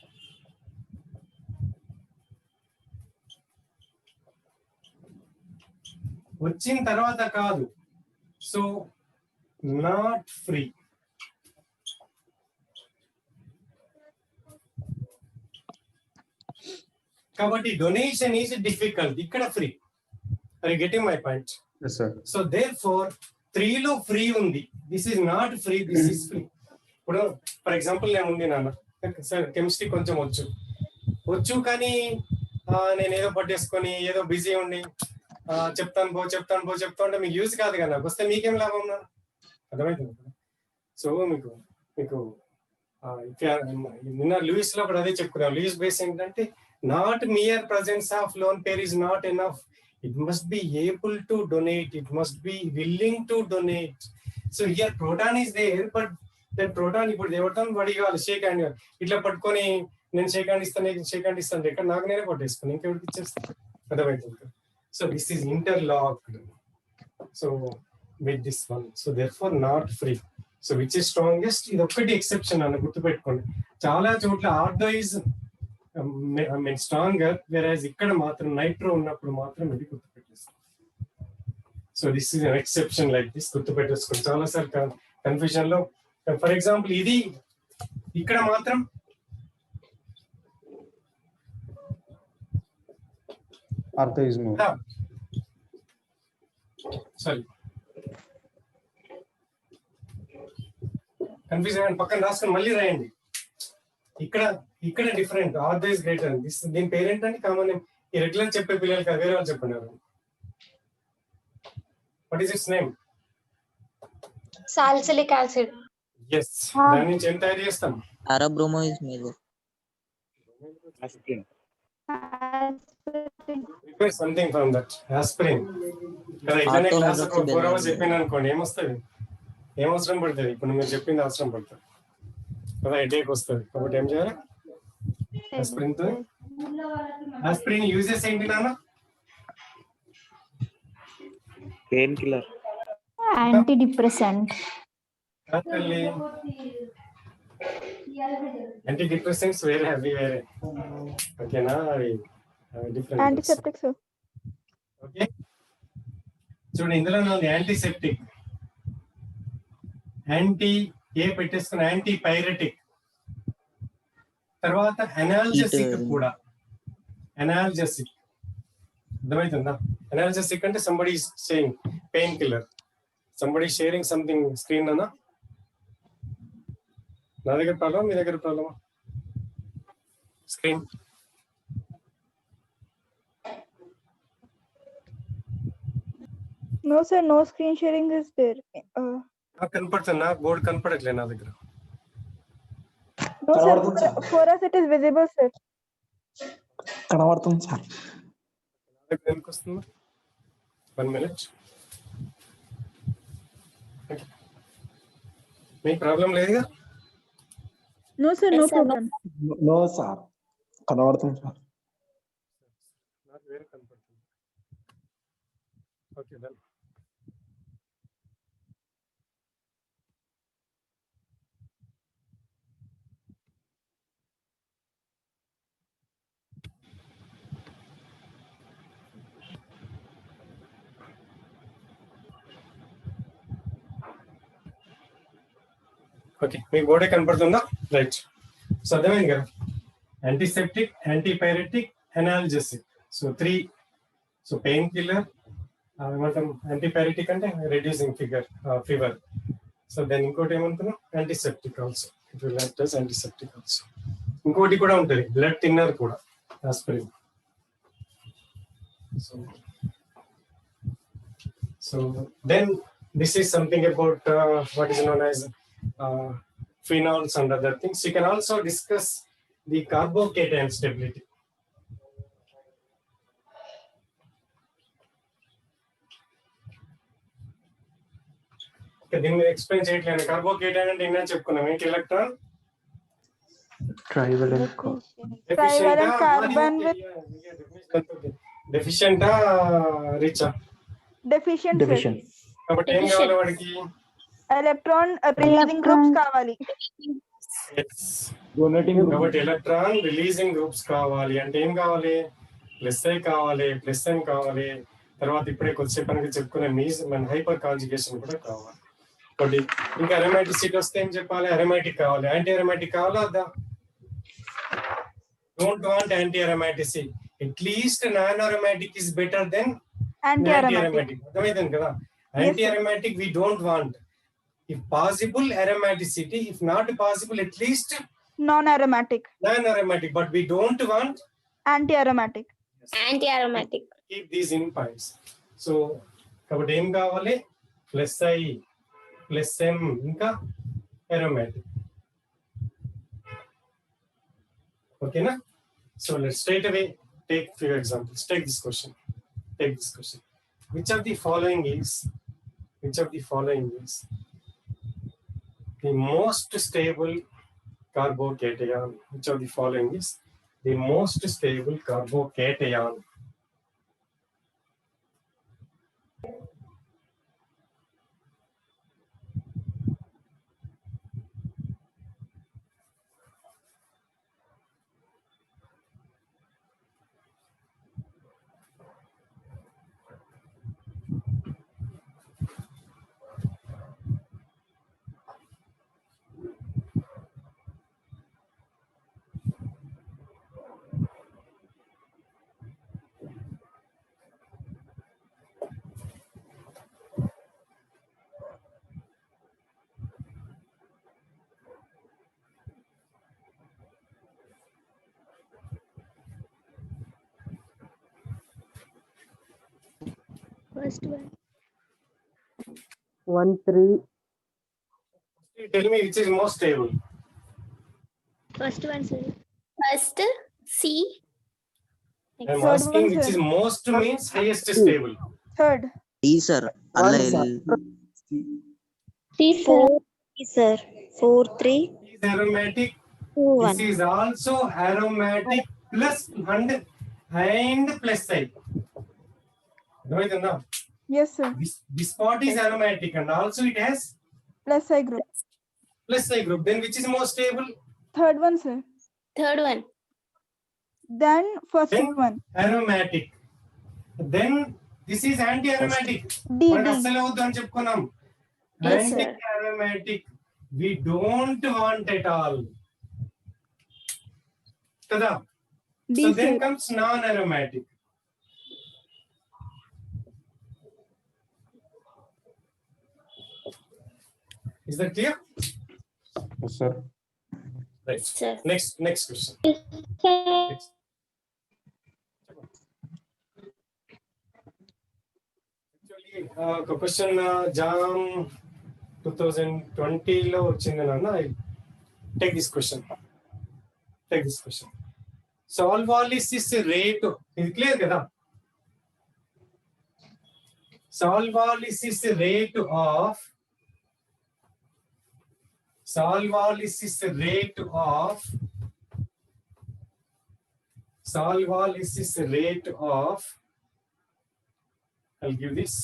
వచ్చిన తర్వాత కాదు. So not free. కాబట్టి డొనేషన్ ఈజ్ డిఫికల్ట్. ఇక్కడ free. Are you getting my point? yes, sir. So therefore, 3 లో free ఉంది, this is not free, this is free. ఇప్పుడు for example నేను ఉంది నాన్న, సార్ కెమిస్ట్రీ కొంచెం వచ్చు కానీ నేను ఏదో పట్టేసుకొని ఏదో బిజీ ఉండి చెప్తాను ఉంటే మీకు యూజ్ కాదు కదా, నాకు వస్తే మీకేం లాభం నా, అర్థమవుతుంది కదా. సో మీకు నిన్న లూయిస్ లో కూడా అదే చెప్పుకున్నాం. లూయిస్ బేస్ ఏంటంటే not mere presence of lone pair is not enough, it must be able to donate, it must be willing to donate. So here proton is there, but that proton ఇప్పుడు దేవటం వాడి కావాలి shake hand ఇట్లా పట్టుకొని నేను shake hand ఇస్తాను ఇక్కడ నాకు నేనే పట్టేసుకుని ఇంకెవరికి ఇచ్చేస్తాను, అర్థమవుతుంది. So this is interlocked, so with this one, so therefore not free. So which is strongest, ఇది ఒక్కటి ఎక్సెప్షన్ అన్న గుర్తుపెట్టుకోండి. చాలా చోట్ల ఆర్థో ఈజ్ స్ట్రాంగర్, వేరేజ్ ఇక్కడ మాత్రం నైట్రో ఉన్నప్పుడు మాత్రం ఇది గుర్తుపెట్టేస్తాం. So this is an exception like this, గుర్తుపెట్టేసుకోండి. చాలా సార్లు కన్ఫ్యూజన్ లో, ఫర్ ఎగ్జాంపుల్ ఇది ఇక్కడ మాత్రం Artha is no. Sorry confusion పక్కన రాసుకొని మళ్ళీ రాయండి. ఇక్కడ డిఫరెంట్, ఆర్థో ఇస్ గ్రేటర్. దీని పేరెంట్ అంటే కామన్, ఈ రెగ్యులర్ చెప్పే పిల్లలకి వేరే వాళ్ళు చెప్పండి. What is its name? Salicylic acid. yes, దాని నుంచి ఏం తయారు చేస్తాం? Arabromo is major. Aspirin. Prepare something from that. Aspirin. కదా ఇట్లానే క్లాస్ 4 hours చెప్పిన అనుకోండి ఏమొస్తుంది, ఏం అవసరం పడుతుంది? ఇప్పుడు మీరు చెప్పింది అవసరం పడుతుంది కదా, హెడేక్ వస్తుంది. కాబట్టి ఏం చేయాలి? ఆస్పిరిన్ తో. ఆస్పిరిన్ యూజెస్ ఏంటి నాన్న? Pain killer. Antidepressant. Anti depressants వేరే, అవి వేరే, ఓకేనా? అవి డిఫరెంట్. యాంటీసెప్టిక్స్. ఓకే చూడండి, ఇందులో ఉంది యాంటీసెప్టిక్, యాంటీ ఏ పెట్టేసుకున్న యాంటీ పైరెటిక్, తర్వాత అనాల్జెసిక్ కూడా. అనాల్జెసిక్ అర్థమవుతుందా? అనాల్జెసిక్ అంటే somebody saying pain killer, somebody sharing something screen అన్నా. నా దగ్గర ప్రాబ్లమ్, మీ దగ్గర ప్రాబ్లమా? Screen No sir, no screen sharing is there. నాకు కనపడుతుంది, నాకు బోర్డు కనపడట్లేదు నా దగ్గర. No sir, for us it is visible sir. కనబడుతుంది సార్. నా దగ్గర ఎందుకు వస్తుంది? 1 minute. మీకు ప్రాబ్లం లేదుగా? No sir, no problem. No sir, కనబడుతుంది సార్. నాకు వేరే కనపడుతుంది. Okay done. ఓకే, మీకు బోర్డే కనపడుతుందా? రైట్. సో అర్థమైంది కదా, antiseptic, antipyretic, analgesic. So 3. So pain killer, ఏమంటాం యాంటీపైరెటిక్ అంటే రెడ్యూసింగ్ ఫీవర్. సో దాన్ని ఇంకోటి ఏమంటున్నాం? Antiseptic also, it will act as antiseptic also. ఇంకోటి కూడా ఉంటుంది బ్లడ్ థిన్నర్ కూడా, aspirin. So then this is something about what is known as phenols and other things. You can also discuss the carbocation stability. దీన్ని మీరు explain చేయట్లేదు. కార్బోకేటైన్ అంటే ఏమైనా చెప్పుకున్నాం, ఏంటి? ఎలక్ట్రాన్ Trivalent carbon with డెఫిషియంటా రిచా? deficient. కాబట్టి ఏం కావాలి వాడికి? ఎలక్ట్రాన్ రిలీజింగ్ గ్రూప్స్ కావాలి. కాబట్టి ఎలక్ట్రాన్ రిలీజింగ్ గ్రూప్స్ కావాలి అంటే ఏం కావాలి? ప్లస్ ఐ కావాలి, ప్లస్ ఎన్ కావాలి, తర్వాత ఇప్పుడే కొద్దిసేపు చెప్పుకునే మన హైపర్ కాంజుగేషన్ కూడా కావాలి. కాబట్టి ఇంకా అరోమాటిసిటీ వస్తే ఏం చెప్పాలి? అరోమాటిక్ కావాలి. యాంటీ అరోమాటిక్ కావాలా వద్దా? Don't want anti aromaticity. At least non aromatic is better than anti aromatic. అర్థమైంది కదా? Anti-aromatic we don't want. If possible, aromaticity. If not possible, at least Non-aromatic. non-aromatic. But we don't want Anti-aromatic. Anti-aromatic. keep these in points. So, కాబట్టి ఏం కావాలి? Plus I, plus M, ఇంకా aromatic. Okay, na? So let's straight away take few examples. Take this question. Which of the following is the most stable carbocation? Which of the following is the most stable carbocation? First one. 1, 3. Tell me which is most stable. First one, sir. First, C. I'm Third asking one, which sir. is most means highest stable. Third. D, sir. One, Allah sir. C, sir. 4, sir. 4, 3, Is aromatic. 2, This 1. is also aromatic plus and plus I. No. Yes, sir. This part is aromatic and also it has Plus I group. plus I group. Then which is more stable? Third one, sir. Third one. Then first Then one. aromatic. Then this is anti-aromatic. D. మనం అసలు అవుతుందని చెప్పుకున్నాం. Yes, sir. Anti-aromatic we don't want at all. కదా? D, So then sir. comes non-aromatic. Is that clear? Yes, sir. Right. Sir. Next question. Actually, ఒక question jam 2020 లో వచ్చింది నాన్న. Take this question. Solvolysis rate ఇది clear కదా? Solvolysis rate of I'll give this.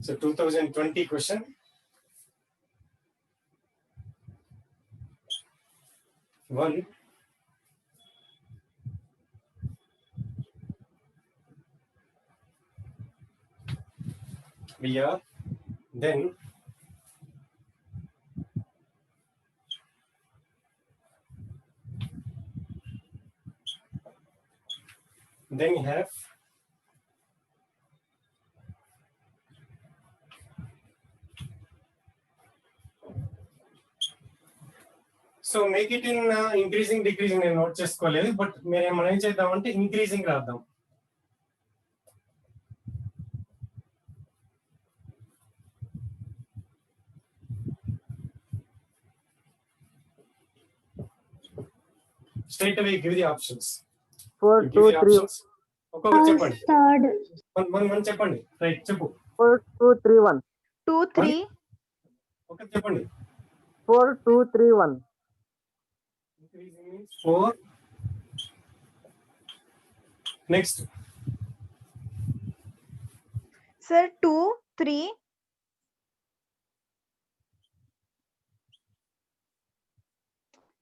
So 2020 question. One. Here, then you have so make it in increasing decreasing నేను note చేసుకోలేదు but మనం ఏం చేద్దామంటే ఇంక్రీజింగ్ రాద్దాం. Straight away give the options. 4, 2, 3. ఒక్కొక్కటి చెప్పండి. Third. వన్ చెప్పండి. రైట్ చెప్పు. 4, 2, 3, 1. 2, 3. ఒకటి చెప్పండి. 4, 2, 3, 1. Increasing means 4. Next. Sir, 2, 3.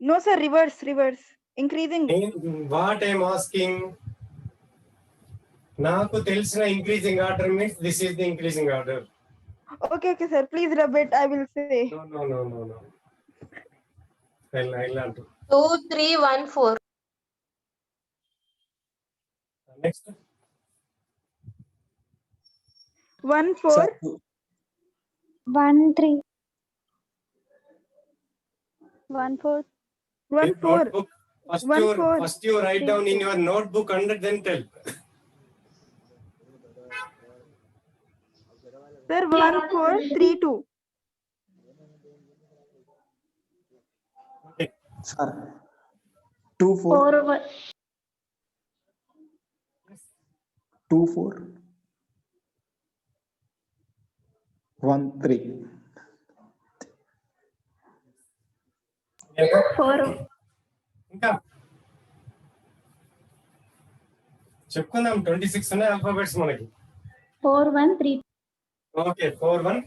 No, sir, reverse. Increasing. What I am asking, నాకు తెలిసిన increasing order means this is the increasing order. Okay, sir. Please rub it. I will say. No. I'll 2, 3, 1, 4. Next. 1 4 1 3. 1 4 1 In 4 notebook, first 1 4 you write 3 down in 2. your notebook and then tell. Sir, 1 4 3 2. Okay. Sir, 2 4 2 4 1 3. 4 ఇంకా చెప్పుకుందాం. 26 ఉన్నాయి alphabets మనకి. 4 1 3 okay 4 1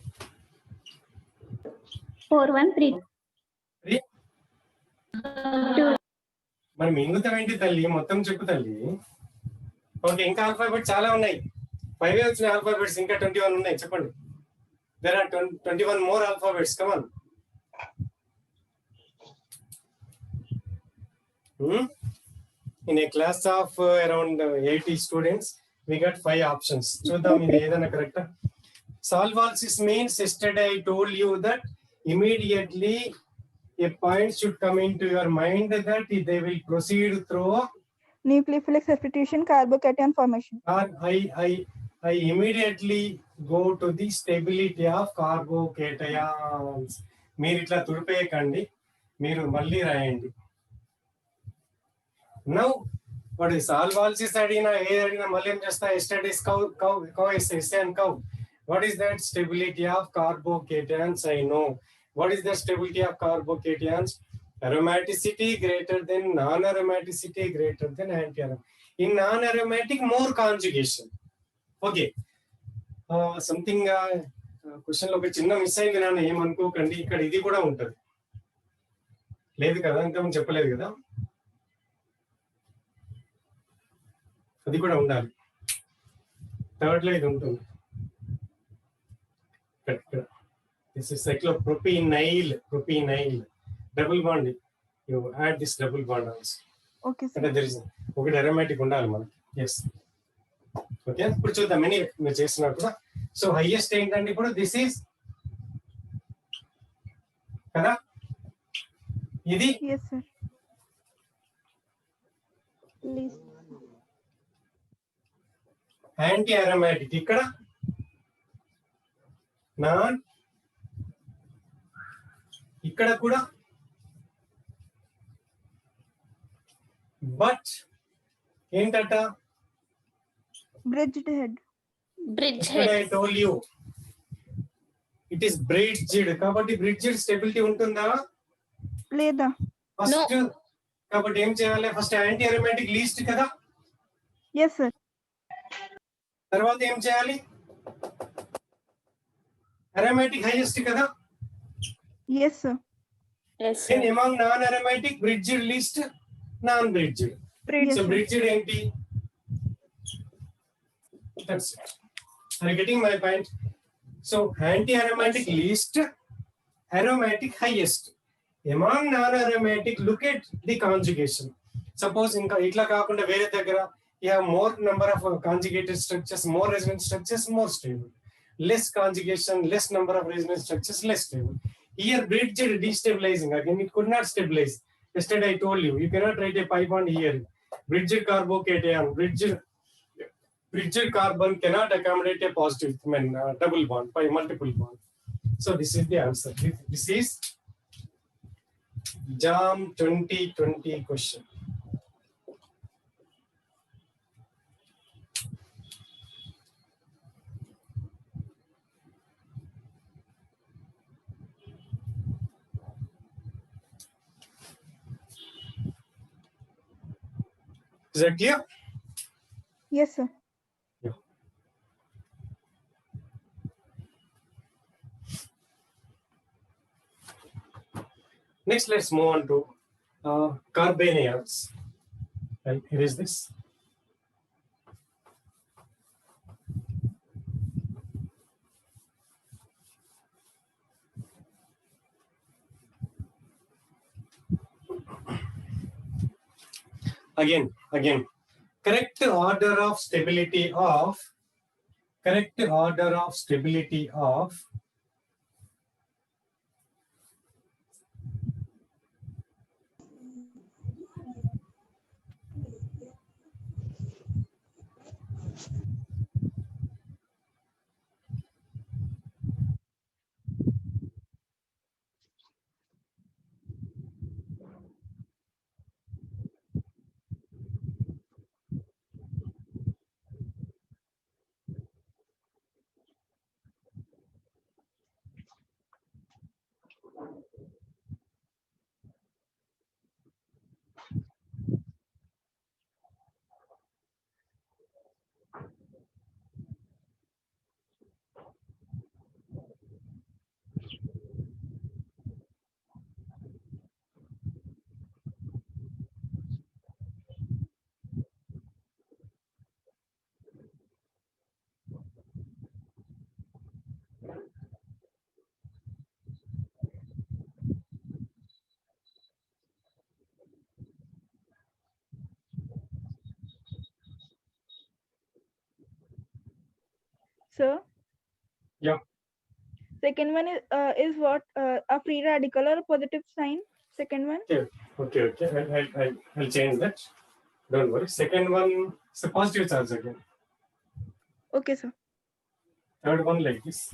4 1 3 3. 2. మరి మింగుతాం ఏంటి తల్లి, మొత్తం చెప్పు తల్లి. ఓకే, ఇంకా ఆల్ఫాబెట్స్ చాలా ఉన్నాయి. 5 వచ్చిన ఆల్ఫాబెట్స్ ఇంకా 21 ఉన్నాయి. చెప్పండి. There are 21 more alphabets. Come on. In a class of around 80 students, we got 5 options. చూద్దాం ఇది ఏదైనా కరెక్టా. Solve-all-sys means yesterday I told you that immediately a point should come into your mind that they will proceed through Nucleophilic substitution, carbocation formation. I immediately go to the stability of carbocations. మీరు ఇట్లా తుడిపేయకండి, మీరు మళ్ళీ రాయండి. Now what is solve-all-sys అడిగినా ఏది అడిగినా మళ్ళీ ఏం చేస్తా, yesterday's cow and cow. What is that stability of carbocations? I know. What is the stability of carbocations? Aromaticity greater than non-aromaticity greater than anti-aromatic. In non-aromatic, more conjugation. Okay. Something question లో ఒక చిన్న miss అయింది నాన్న, ఏమనుకోకండి. ఇక్కడ ఇది కూడా ఉంటది. లేదు కదా, ఇంకా చెప్పలేదు కదా, అది కూడా ఉండాలి. థర్డ్ లో ఇది ఉంటుంది. This is cyclopropynyl. Double bond. You add this double bond also. Okay, sir. And there is okay aromatic undali manaki. Yes. Okay. ఇప్పుడు చూద్దాం many మీరు చేస్తున్నారు కూడా. So highest ఏంటంటే ఇప్పుడు this is కదా, ఇది Yes, sir. List. Anti aromatic, ఇక్కడ నాన్, ఇక్కడ కూడా బట్ ఏంటట, Bridged head. I told you it is bridged. కాబట్టి bridged స్టెబిలిటీ ఉంటుందా లేదా? ఫస్ట్. కాబట్టి ఏం చేయాలి, ఫస్ట్ యాంటీ అరోమాటిక్ లీస్ట్ కదా. Yes, sir. తర్వాత ఏం చేయాలి, aromatic highest కదా. Yes, sir. Yes, Then sir. among non-aromatic, bridged least, non-bridged. So bridged empty. That's it. Are you getting my point? So anti-aromatic least, aromatic highest. Among non-aromatic, look at the conjugation. Suppose ఇంకా ఇట్లా కాకుండా వేరే దగ్గర you have more number of conjugated structures, more resonance structures, more stable. Less conjugation, less number of resonance structures, less stable. Here bridged destabilizing, again it could not stabilize. Yesterday I told you, you cannot write a pi bond here. Bridged carbocation, bridged carbon cannot accommodate a positive, double bond, pi multiple bond. So this is the answer. This is JAM 2020 question. Is that clear? Yes, sir. Yeah. Next, let's move on to carbanions. Right, here is this. Again, correct order of stability of Sir, yeah. second one is what? A free radical or a positive sign? Second one. Okay. I'll change that. Don't worry. Second one is a positive charge again. Okay, sir. Third one like this.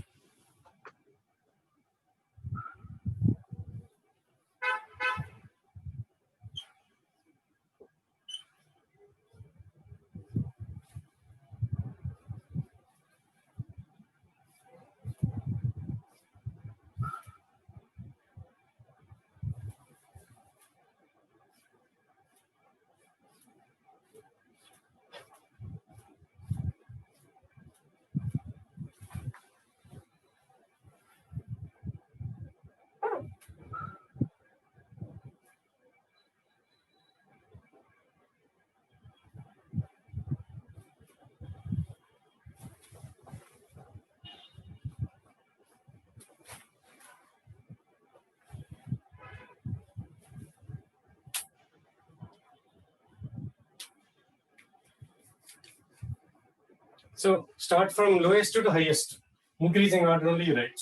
So start from lowest to highest. Increasing order only you write.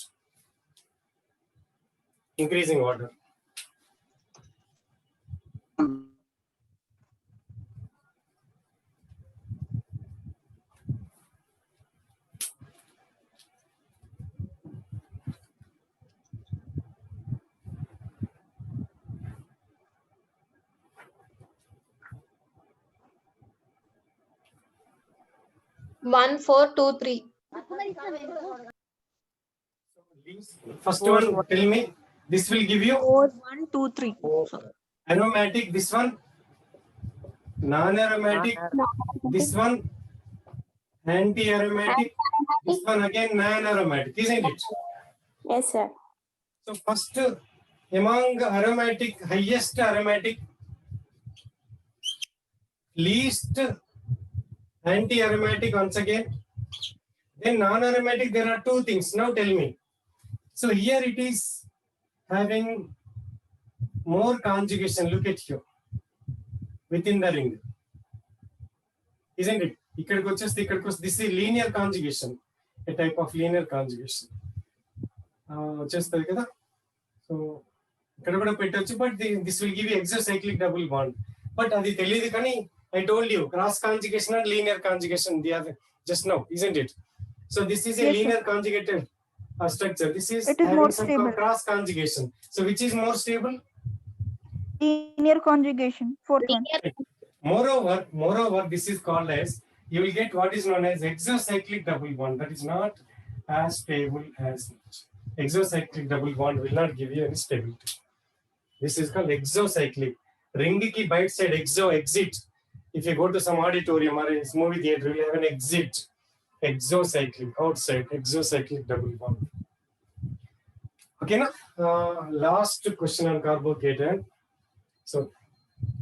Increasing order. One, 4, 2, 3. First one, tell me. This will give you 4, 1, 2, 3. aromatic. This one, non-aromatic. This one, anti-aromatic. This one again, non-aromatic, isn't it? Yes, sir. So first, among aromatic, highest aromatic, least anti-aromatic once again. Then non-aromatic, there are two things. Now tell me. So here it is having more conjugation. Look at here. Within the ring. Isn't it? This is linear conjugation. A type of linear conjugation. So, but this will give you exocyclic double bond. But I told you, cross conjugation and linear conjugation, the other just now, isn't it? So this is a Yes, linear sir. conjugated structure. This is It is having more some stable. cross conjugation. So which is more stable? Linear conjugation. Fourth one. Moreover, this is called as, you will get what is known as exocyclic double bond. That is not as stable as exocyclic double bond will not give you any stability. This is called exocyclic. Ring ki bite side exo exit. If you go to some auditorium or a movie theater, you will have an exit. Exocyclic outside, exocyclic double bond. Okay, now last question on carbocation. So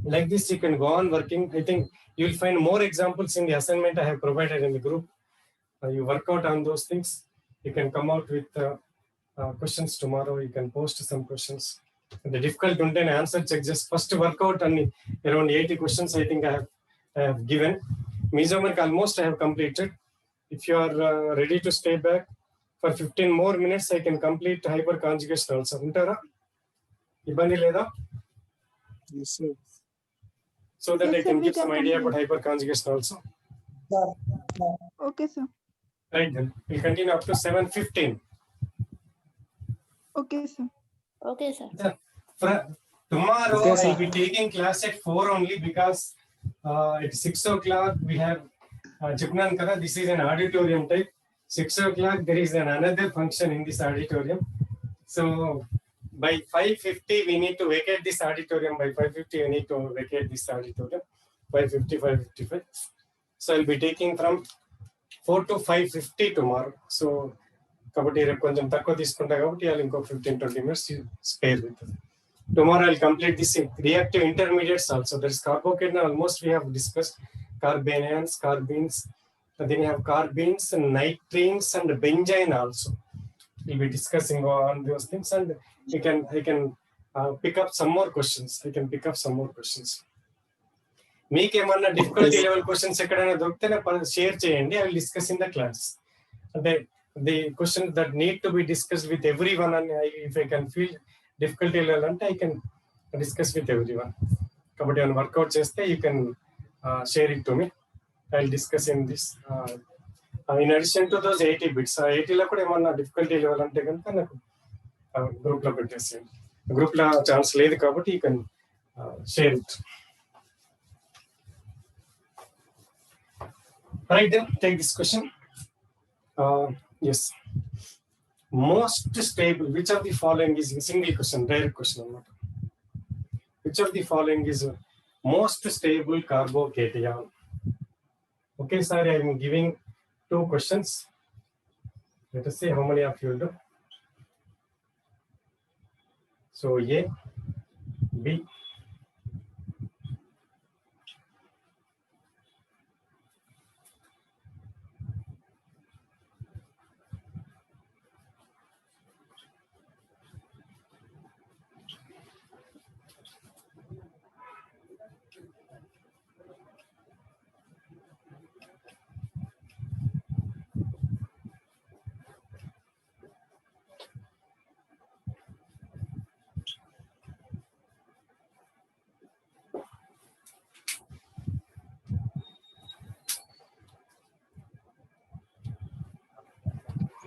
like this, you can go on working. I think you will find more examples in the assignment I have provided in the group. You work out on those things. You can come out with questions tomorrow. You can post some questions. The difficult content answer check, just first work out on around 80 questions. I think I have I have given. Mesomeric almost I have completed. If you are ready to stay back for 15 more minutes, I can complete hyperconjugation also. Untara? Ibandi leda? Yes, sir. So that Yes, I sir, can we give can some idea about continue. hyperconjugation also. Okay, sir. Right then, we'll continue up to 7:15. Okay, sir. Okay, sir. Tomorrow Okay, sir. I'll be taking class at 4 only because at 6 o'clock we have Chipnan Kara. This is an auditorium type. 6 o'clock there is another function in this auditorium. So by 5:50 we need to vacate this auditorium. By 5:50 we need to vacate this auditorium. 5:50, 5:55. So I'll be taking from 4 to 5:50 tomorrow. So కాబట్టి రేపు కొంచెం తక్కువ తీసుకుంటా కాబట్టి వాళ్ళు ఇంకో 15-20 minutes spare with it. Tomorrow I'll complete this reactive intermediates also. There's carbocation almost we have discussed carbanions, carbenes, and then you have carbenes, and nitrines, and benzene also. We'll be discussing on those things, and I can pick up some more questions. మీకు ఏమన్నా difficulty level questions ఎక్కడైనా దొరికితే share చేయండి. I will discuss in the class. అంటే the question that need to be discussed with everyone అని if I can feel difficulty level అంటే I can discuss with everyone. కాబట్టి ఏమైనా work out చేస్తే you can share it to me. I will discuss in this in addition to those 80 bits. ఆ 80లో కూడా ఏమన్నా difficulty level అంటే కనుక నాకు గ్రూప్లో పెట్టేసేయండి. గ్రూప్లో ఛాన్స్ లేదు కాబట్టి you can share it. Right then, take this question. Yes. Most stable, which of the following is a single question, direct question. Which of the following is most stable carbocation? Okay, sir, I am giving 2 questions. Let us see how many of you will do. So, A, B.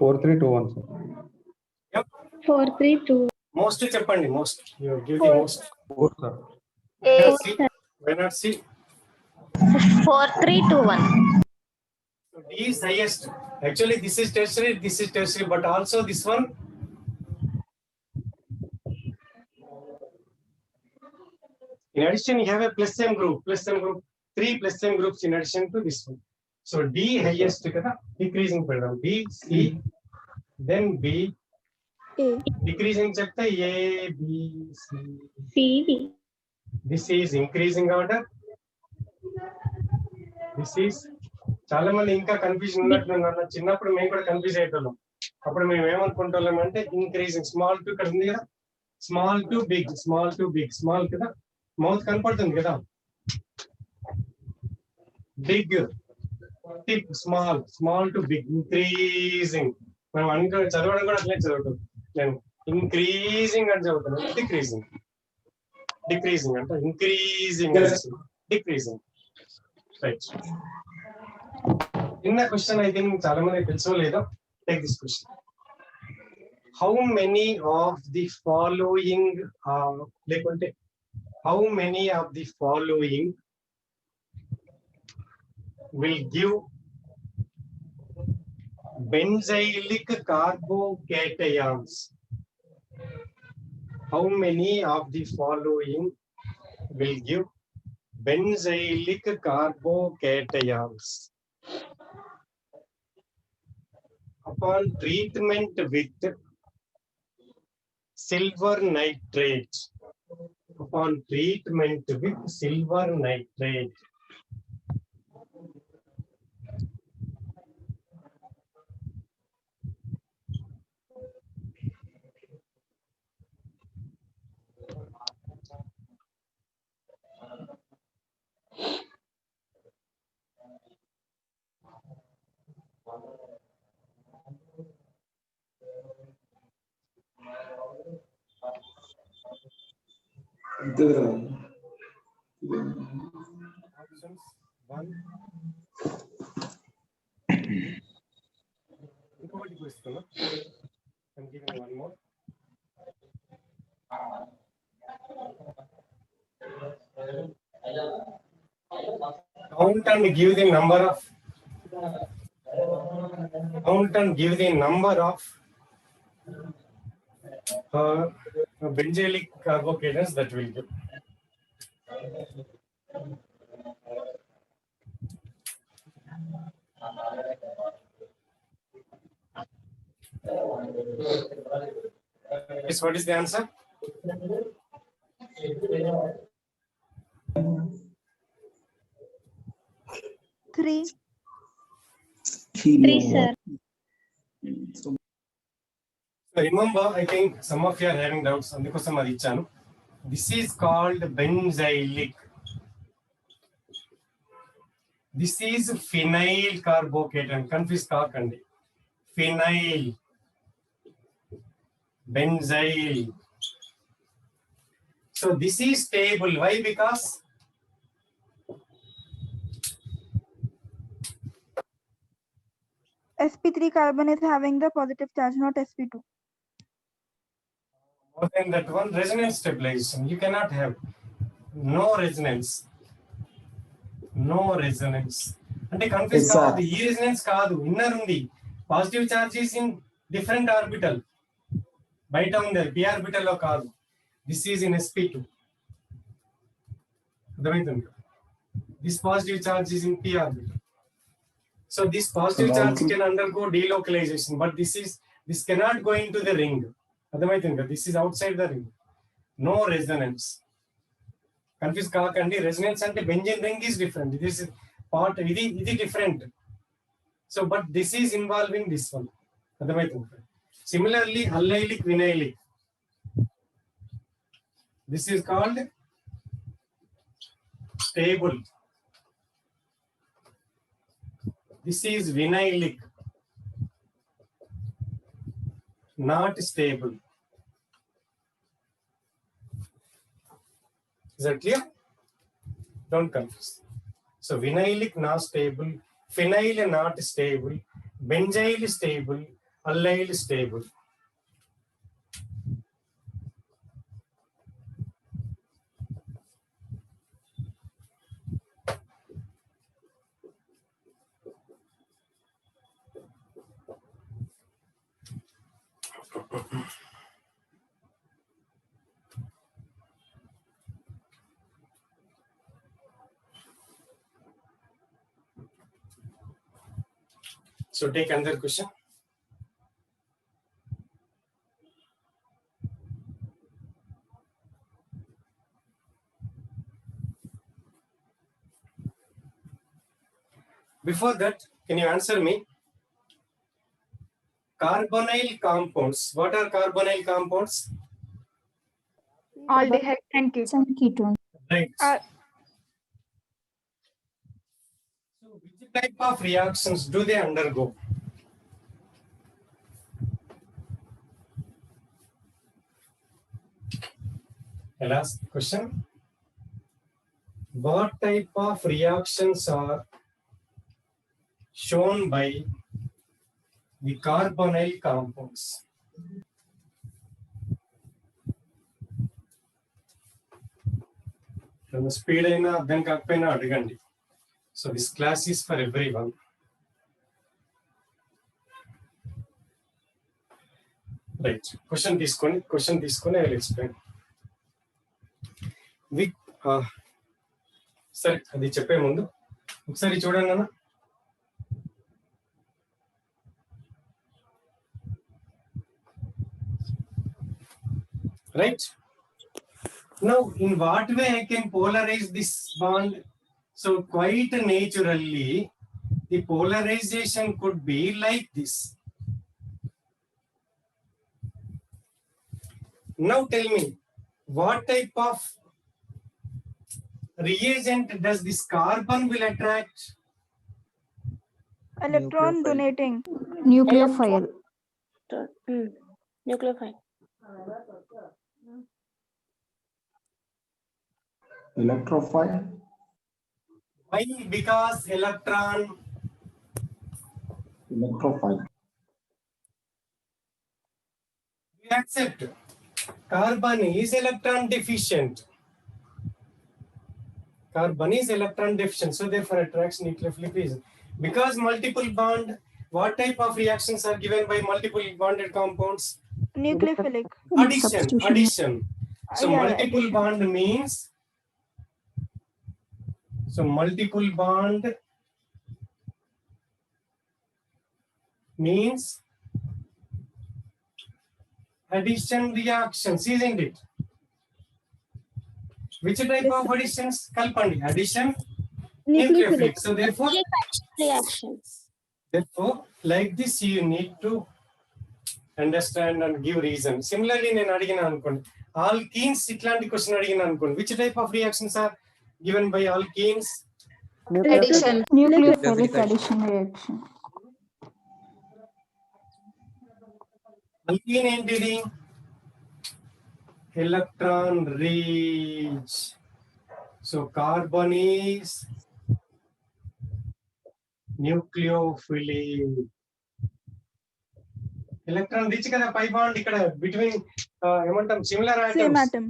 Four, three, two, one, sir. Yep. 4, 3, 2. Most చెప్పండి. Most. You give the most. 4, sir. Why not see? 4, 3, 2, 1. So D is highest. Actually, this is tertiary, but also this one. In addition, you have a plus M group, 3 plus M groups in addition to this one. So D highest, decreasing program. B, C, then B, A. decreasing chapter A, B, C. C, D. This is increasing order. This is చాలా మంది ఇంకా confusion ఉన్నట్టు అన్న. చిన్నప్పుడు మేము కూడా confuse అయ్యేటోళ్ళం. అప్పుడు మేము ఏమనుకుంటాం అంటే ఇంక్రీజింగ్ స్మాల్ టు ఇక్కడ ఉంది కదా, స్మాల్ టు బిగ్, స్మాల్ కదా, మౌత్ కనపడుతుంది కదా, big tip, small to big, increasing. మనం అనుకో చదవడం కూడా అట్లే చదువుతాం. నేను ఇంక్రీజింగ్ అని చదువుతాను, డిక్రీజింగ్ అంటే increasing, decreasing. Right. In the question, I think చాలా మంది తెలుసో లేదో. Take this question. How many of the following లేకుంటే how many of the following will give benzylic carbocations? How many of the following will give benzylic carbocations upon treatment with silver nitrate? Upon treatment with silver nitrate. Options 1. ఇంకొకటి చూస్తున్నా. I'm giving one more. Count and give the number of benzylic carbocations that will give. Yes, what is the answer? 3. 3, sir. So remember, I think some of you are having doubts. అందుకోసం అది ఇచ్చాను. This is called benzylic. This is phenyl carbocation. Confuse కాకండి. Phenyl, benzyl. So this is stable. Why? Because sp3 carbon is having the positive charge, not sp2. more than that one, resonance stabilization. You cannot have no resonance. అంటే confuse కావద్దు. ఈ resonance కాదు, inner ఉంది. Positive charge is in different orbital, బయట ఉంది, అది p orbital లో కాదు. This is in sp2. అర్థమవుతుంది? This positive charge is in p orbital. So this positive charge can undergo delocalization, but this cannot go into the ring. అర్థమవుతుంది? This is outside the ring. No resonance. Confuse కాకండి. Resonance అంటే benzene ring is different. This is part, ఇది different. So but this is involving this one. అర్థమవుతుంది? Similarly, allylic vinylic. This is called stable. This is vinylic, not stable. Is that clear? Don't confuse. So vinylic not stable, phenyl not stable, benzyl stable, allyl stable. So take another question. Before that, can you answer me? Carbonyl compounds. What are carbonyl compounds? Aldehydes and ketones. Right. So which type of reactions do they undergo? I'll ask the question. What type of reactions are shown by the carbonyl compounds? Speed అయినా అర్థం కాకపోయినా అడగండి. So this class is for everyone. Right. Question తీసుకొని I will explain. సరే, అది చెప్పే ముందు ఒకసారి చూడండి అన్న. Right? Now, in what way I can polarize this bond? So quite naturally, the polarization could be like this. Now tell me, what type of reagent does this carbon will attract? Electron donating. Nucleophile. Nucleophile. Electrophile. Why? Because electrophile. We accept carbon is electron deficient. Carbon is electron deficient, so therefore attracts nucleophilic region. Because multiple bond, what type of reactions are given by multiple bonded compounds? Nucleophilic. Addition. So Yeah, multiple addition. bond means, addition reactions, isn't it? Which type of additions? Kalpandi. Addition, nucleophilic. So therefore, reactions. Therefore, like this, you need to understand and give reason. Similarly, నేను అడిగిన అనుకోండి alkenes ఇట్లాంటి question అడిగిన అనుకోండి, which type of reactions are given by alkenes? Addition. Nucleophilic addition reaction. Alkene ఏంటిది? Electron rich. So carbon is nucleophilic. Electron rich కదా, పై bond ఇక్కడ between ఏమంటాం సిమిలర్ Same ఆటమ్స్ atom.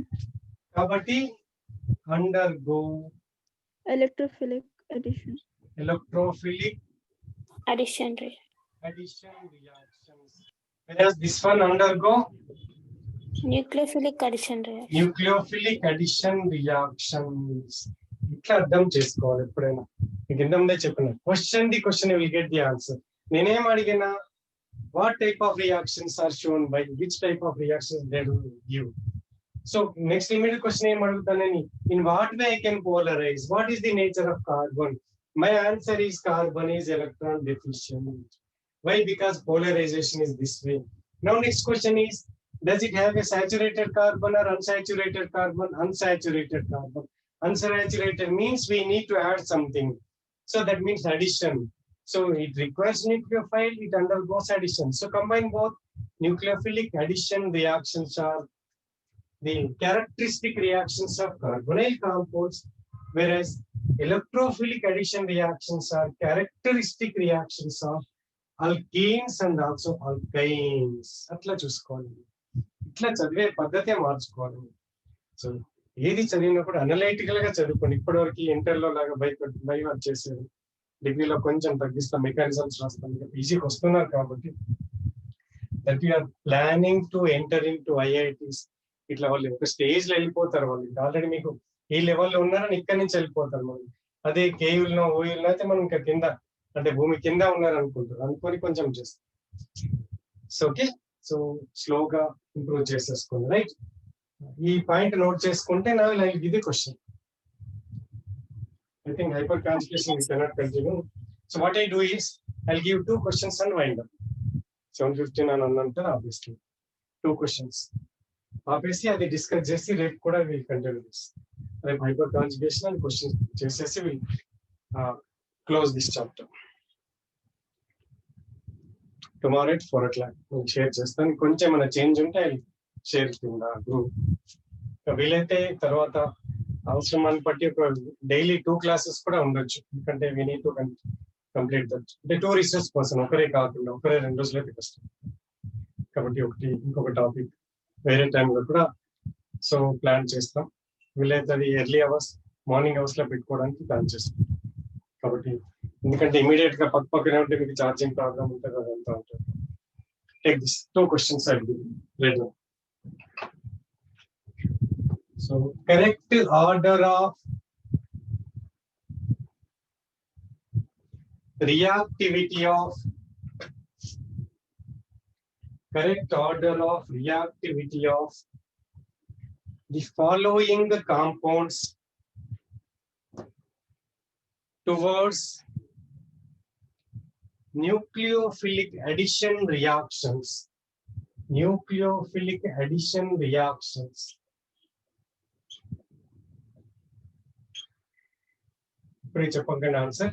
కాబట్టి undergo Electrophilic addition. electrophilic Addition reactions. Whereas this one undergo nucleophilic addition reaction. nucleophilic addition reactions. ఇట్లా అర్థం చేసుకోవాలి ఎప్పుడైనా. మీకు ఇంతకుముందే చెప్పిన question will get the answer. నేనేం అడిగినా what type of reactions are shown by which type of reactions they will give. So next immediate question ఏం అడుగుతానని, in what way I can polarize? What is the nature of carbon? My answer is carbon is electron deficient. Why? Because polarization is this way. Now next question is, does it have a saturated carbon or unsaturated carbon? Unsaturated carbon. Unsaturated means we need to add something. So that means addition. So it requires nucleophile, it undergoes addition. So combine both. Nucleophilic addition reactions are the characteristic reactions of carbonyl compounds, whereas electrophilic addition reactions are characteristic reactions of alkenes and also alkynes. Atla chuskoవాలి. ఇట్లా చదివే పద్ధతే మార్చుకోవాలి. So ఏది చదివినప్పుడు analytical గా చదువుకోండి. ఇప్పటివరకు ఇంటర్లో లాగా బైవర్ట్ చేసేది, డిగ్రీలో కొంచెం తగ్గిస్తాం, మెకానిజమ్స్ రాస్తాం. ఈజీకి వస్తున్నారు కాబట్టి that you're planning to enter into IITs. ఇట్లా వాళ్ళు ఒక స్టేజ్ లో వెళ్ళిపోతారు. వాళ్ళు ఆల్రెడీ మీకు ఈ లెవెల్లో ఉన్నారని ఇక్కడి నుంచి వెళ్ళిపోతారు. మనం అదే కేయుల్లో ఓయుల్లో అయితే మనం ఇంకా కింద, అంటే భూమి కింద ఉన్నారు అనుకుంటారు. అనుకొని కొంచెం చేస్తాం. సో ఓకే, సో స్లోగా ఇంప్రూవ్ చేసేసుకోండి. రైట్, ఈ పాయింట్ నోట్ చేసుకుంటే నా ఇది question. I think hyperconjugation we cannot continue. So what I do is I'll give 2 questions and wind up. 7:15 అని అన్నంటే obviously 2 questions. Obviously అది డిస్కస్ చేసి రేపు కూడా we'll continue this. రేపు hyperconjugation and questions చేసేసి we'll close this chapter. Tomorrow at 4 o'clock నేను share చేస్తాను. కొంచెం ఏమైనా చేంజ్ ఉంటే I'll share it in the group. వీలైతే తర్వాత అవసరాన్ని బట్టి ఒక డైలీ 2 classes కూడా ఉండొచ్చు. ఎందుకంటే we need to complete that. అంటే 2 రీసెర్చ్ పర్సన్, ఒకరే కాకుండా ఒకరే 2 రోజులైతే కష్టం కాబట్టి ఇంకొక టాపిక్ వేరే టైంలో కూడా సో ప్లాన్ చేస్తాం. వీలైతే అది ఎర్లీ అవర్స్, మార్నింగ్ అవర్స్ లో పెట్టుకోవడానికి ప్లాన్ చేస్తాం. కాబట్టి ఎందుకంటే ఇమీడియట్ గా పక్కనే ఉంటే మీకు ఛార్జింగ్ ప్రాబ్లం ఉంటుంది, అదంతా ఉంటుంది. Take this 2 questions I will read now. So correct order of reactivity of the following compounds towards nucleophilic addition reactions. ఇప్పుడు చెప్పండి ఆన్సర్.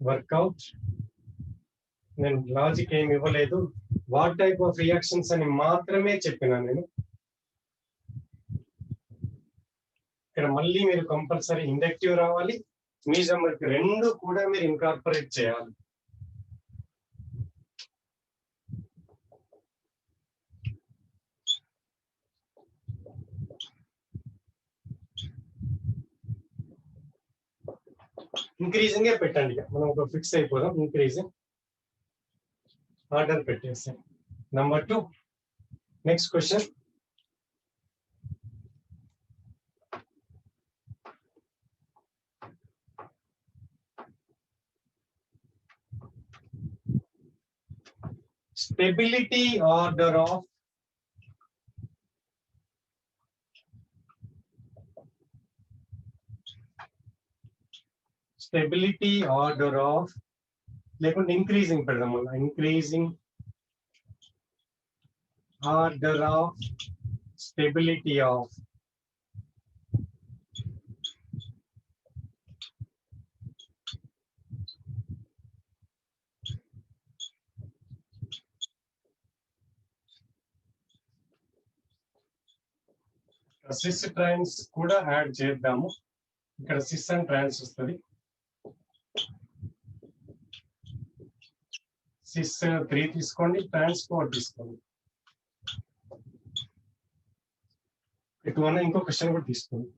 వర్కౌట్. నేను లాజిక్ ఏమి ఇవ్వలేదు, వాట్ టైప్ ఆఫ్ రియాక్షన్స్ అని మాత్రమే చెప్పినా. నేను ఇక్కడ మళ్ళీ మీరు కంపల్సరీ ఇండక్టివ్ రావాలి, మీజమర్క్ రెండు కూడా మీరు ఇన్కార్పొరేట్ చేయాలి. ఇంక్రీజింగ్ పెట్టండి, మనం ఒక ఫిక్స్ అయిపోదాం. ఇంక్రీజింగ్ ఆర్డర్ పెట్టేసాం. Number 2, next question. Stability order of లేకుంటే ఇంక్రీజింగ్ పెడదాం. Increasing order of stability of cis trans కూడా యాడ్ చేద్దాము. ఇక్కడ సిస్ అండ్ ట్రాన్స్ వస్తుంది. సిస్ 3 తీసుకోండి, ట్రాన్స్ 4 తీసుకోండి. ఇటువన్న ఇంకో క్వశ్చన్ కూడా తీసుకోండి.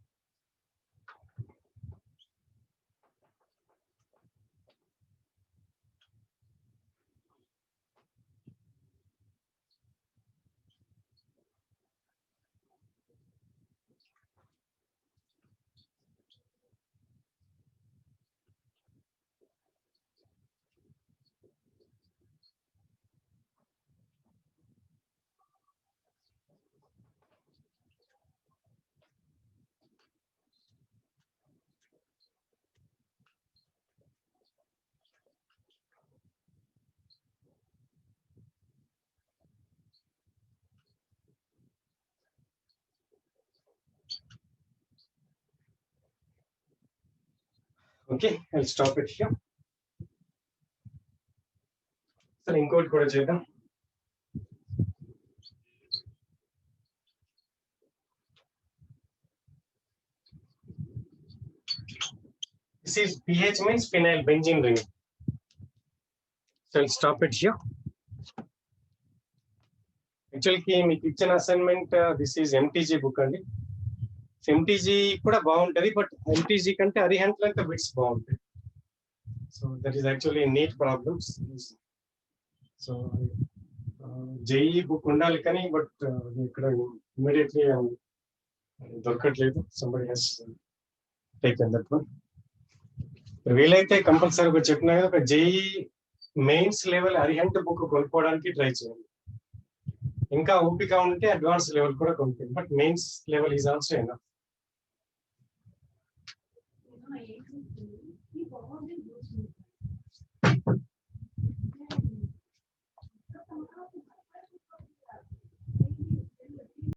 Okay, I'll stop it here. సరే, ఇంకోటి కూడా చేద్దాం. This is pH means phenyl benzene ring. So I'll stop it here. Actually, మీకు ఇచ్చిన assignment this is MTG book అండి. ఎంటీజీ కూడా బాగుంటది, బట్ ఎంటీజీ కంటే అరిహంట్ అంటే బిట్స్ బాగుంటాయి. So that is actually NEET problems. So JEE book ఉండాలి కానీ, బట్ ఇక్కడ ఇమీడియట్లీ దొరకట్లేదు. Somebody has taken that one. వీలైతే కంపల్సరీ ఒక చెప్పినా కదా, ఒక JEE mains level Arihant book కొనుక్కోవడానికి ట్రై చేయండి. ఇంకా ఓపిక ఉంటే అడ్వాన్స్ లెవెల్ కూడా కొనుక్కోండి, but mains level is also enough.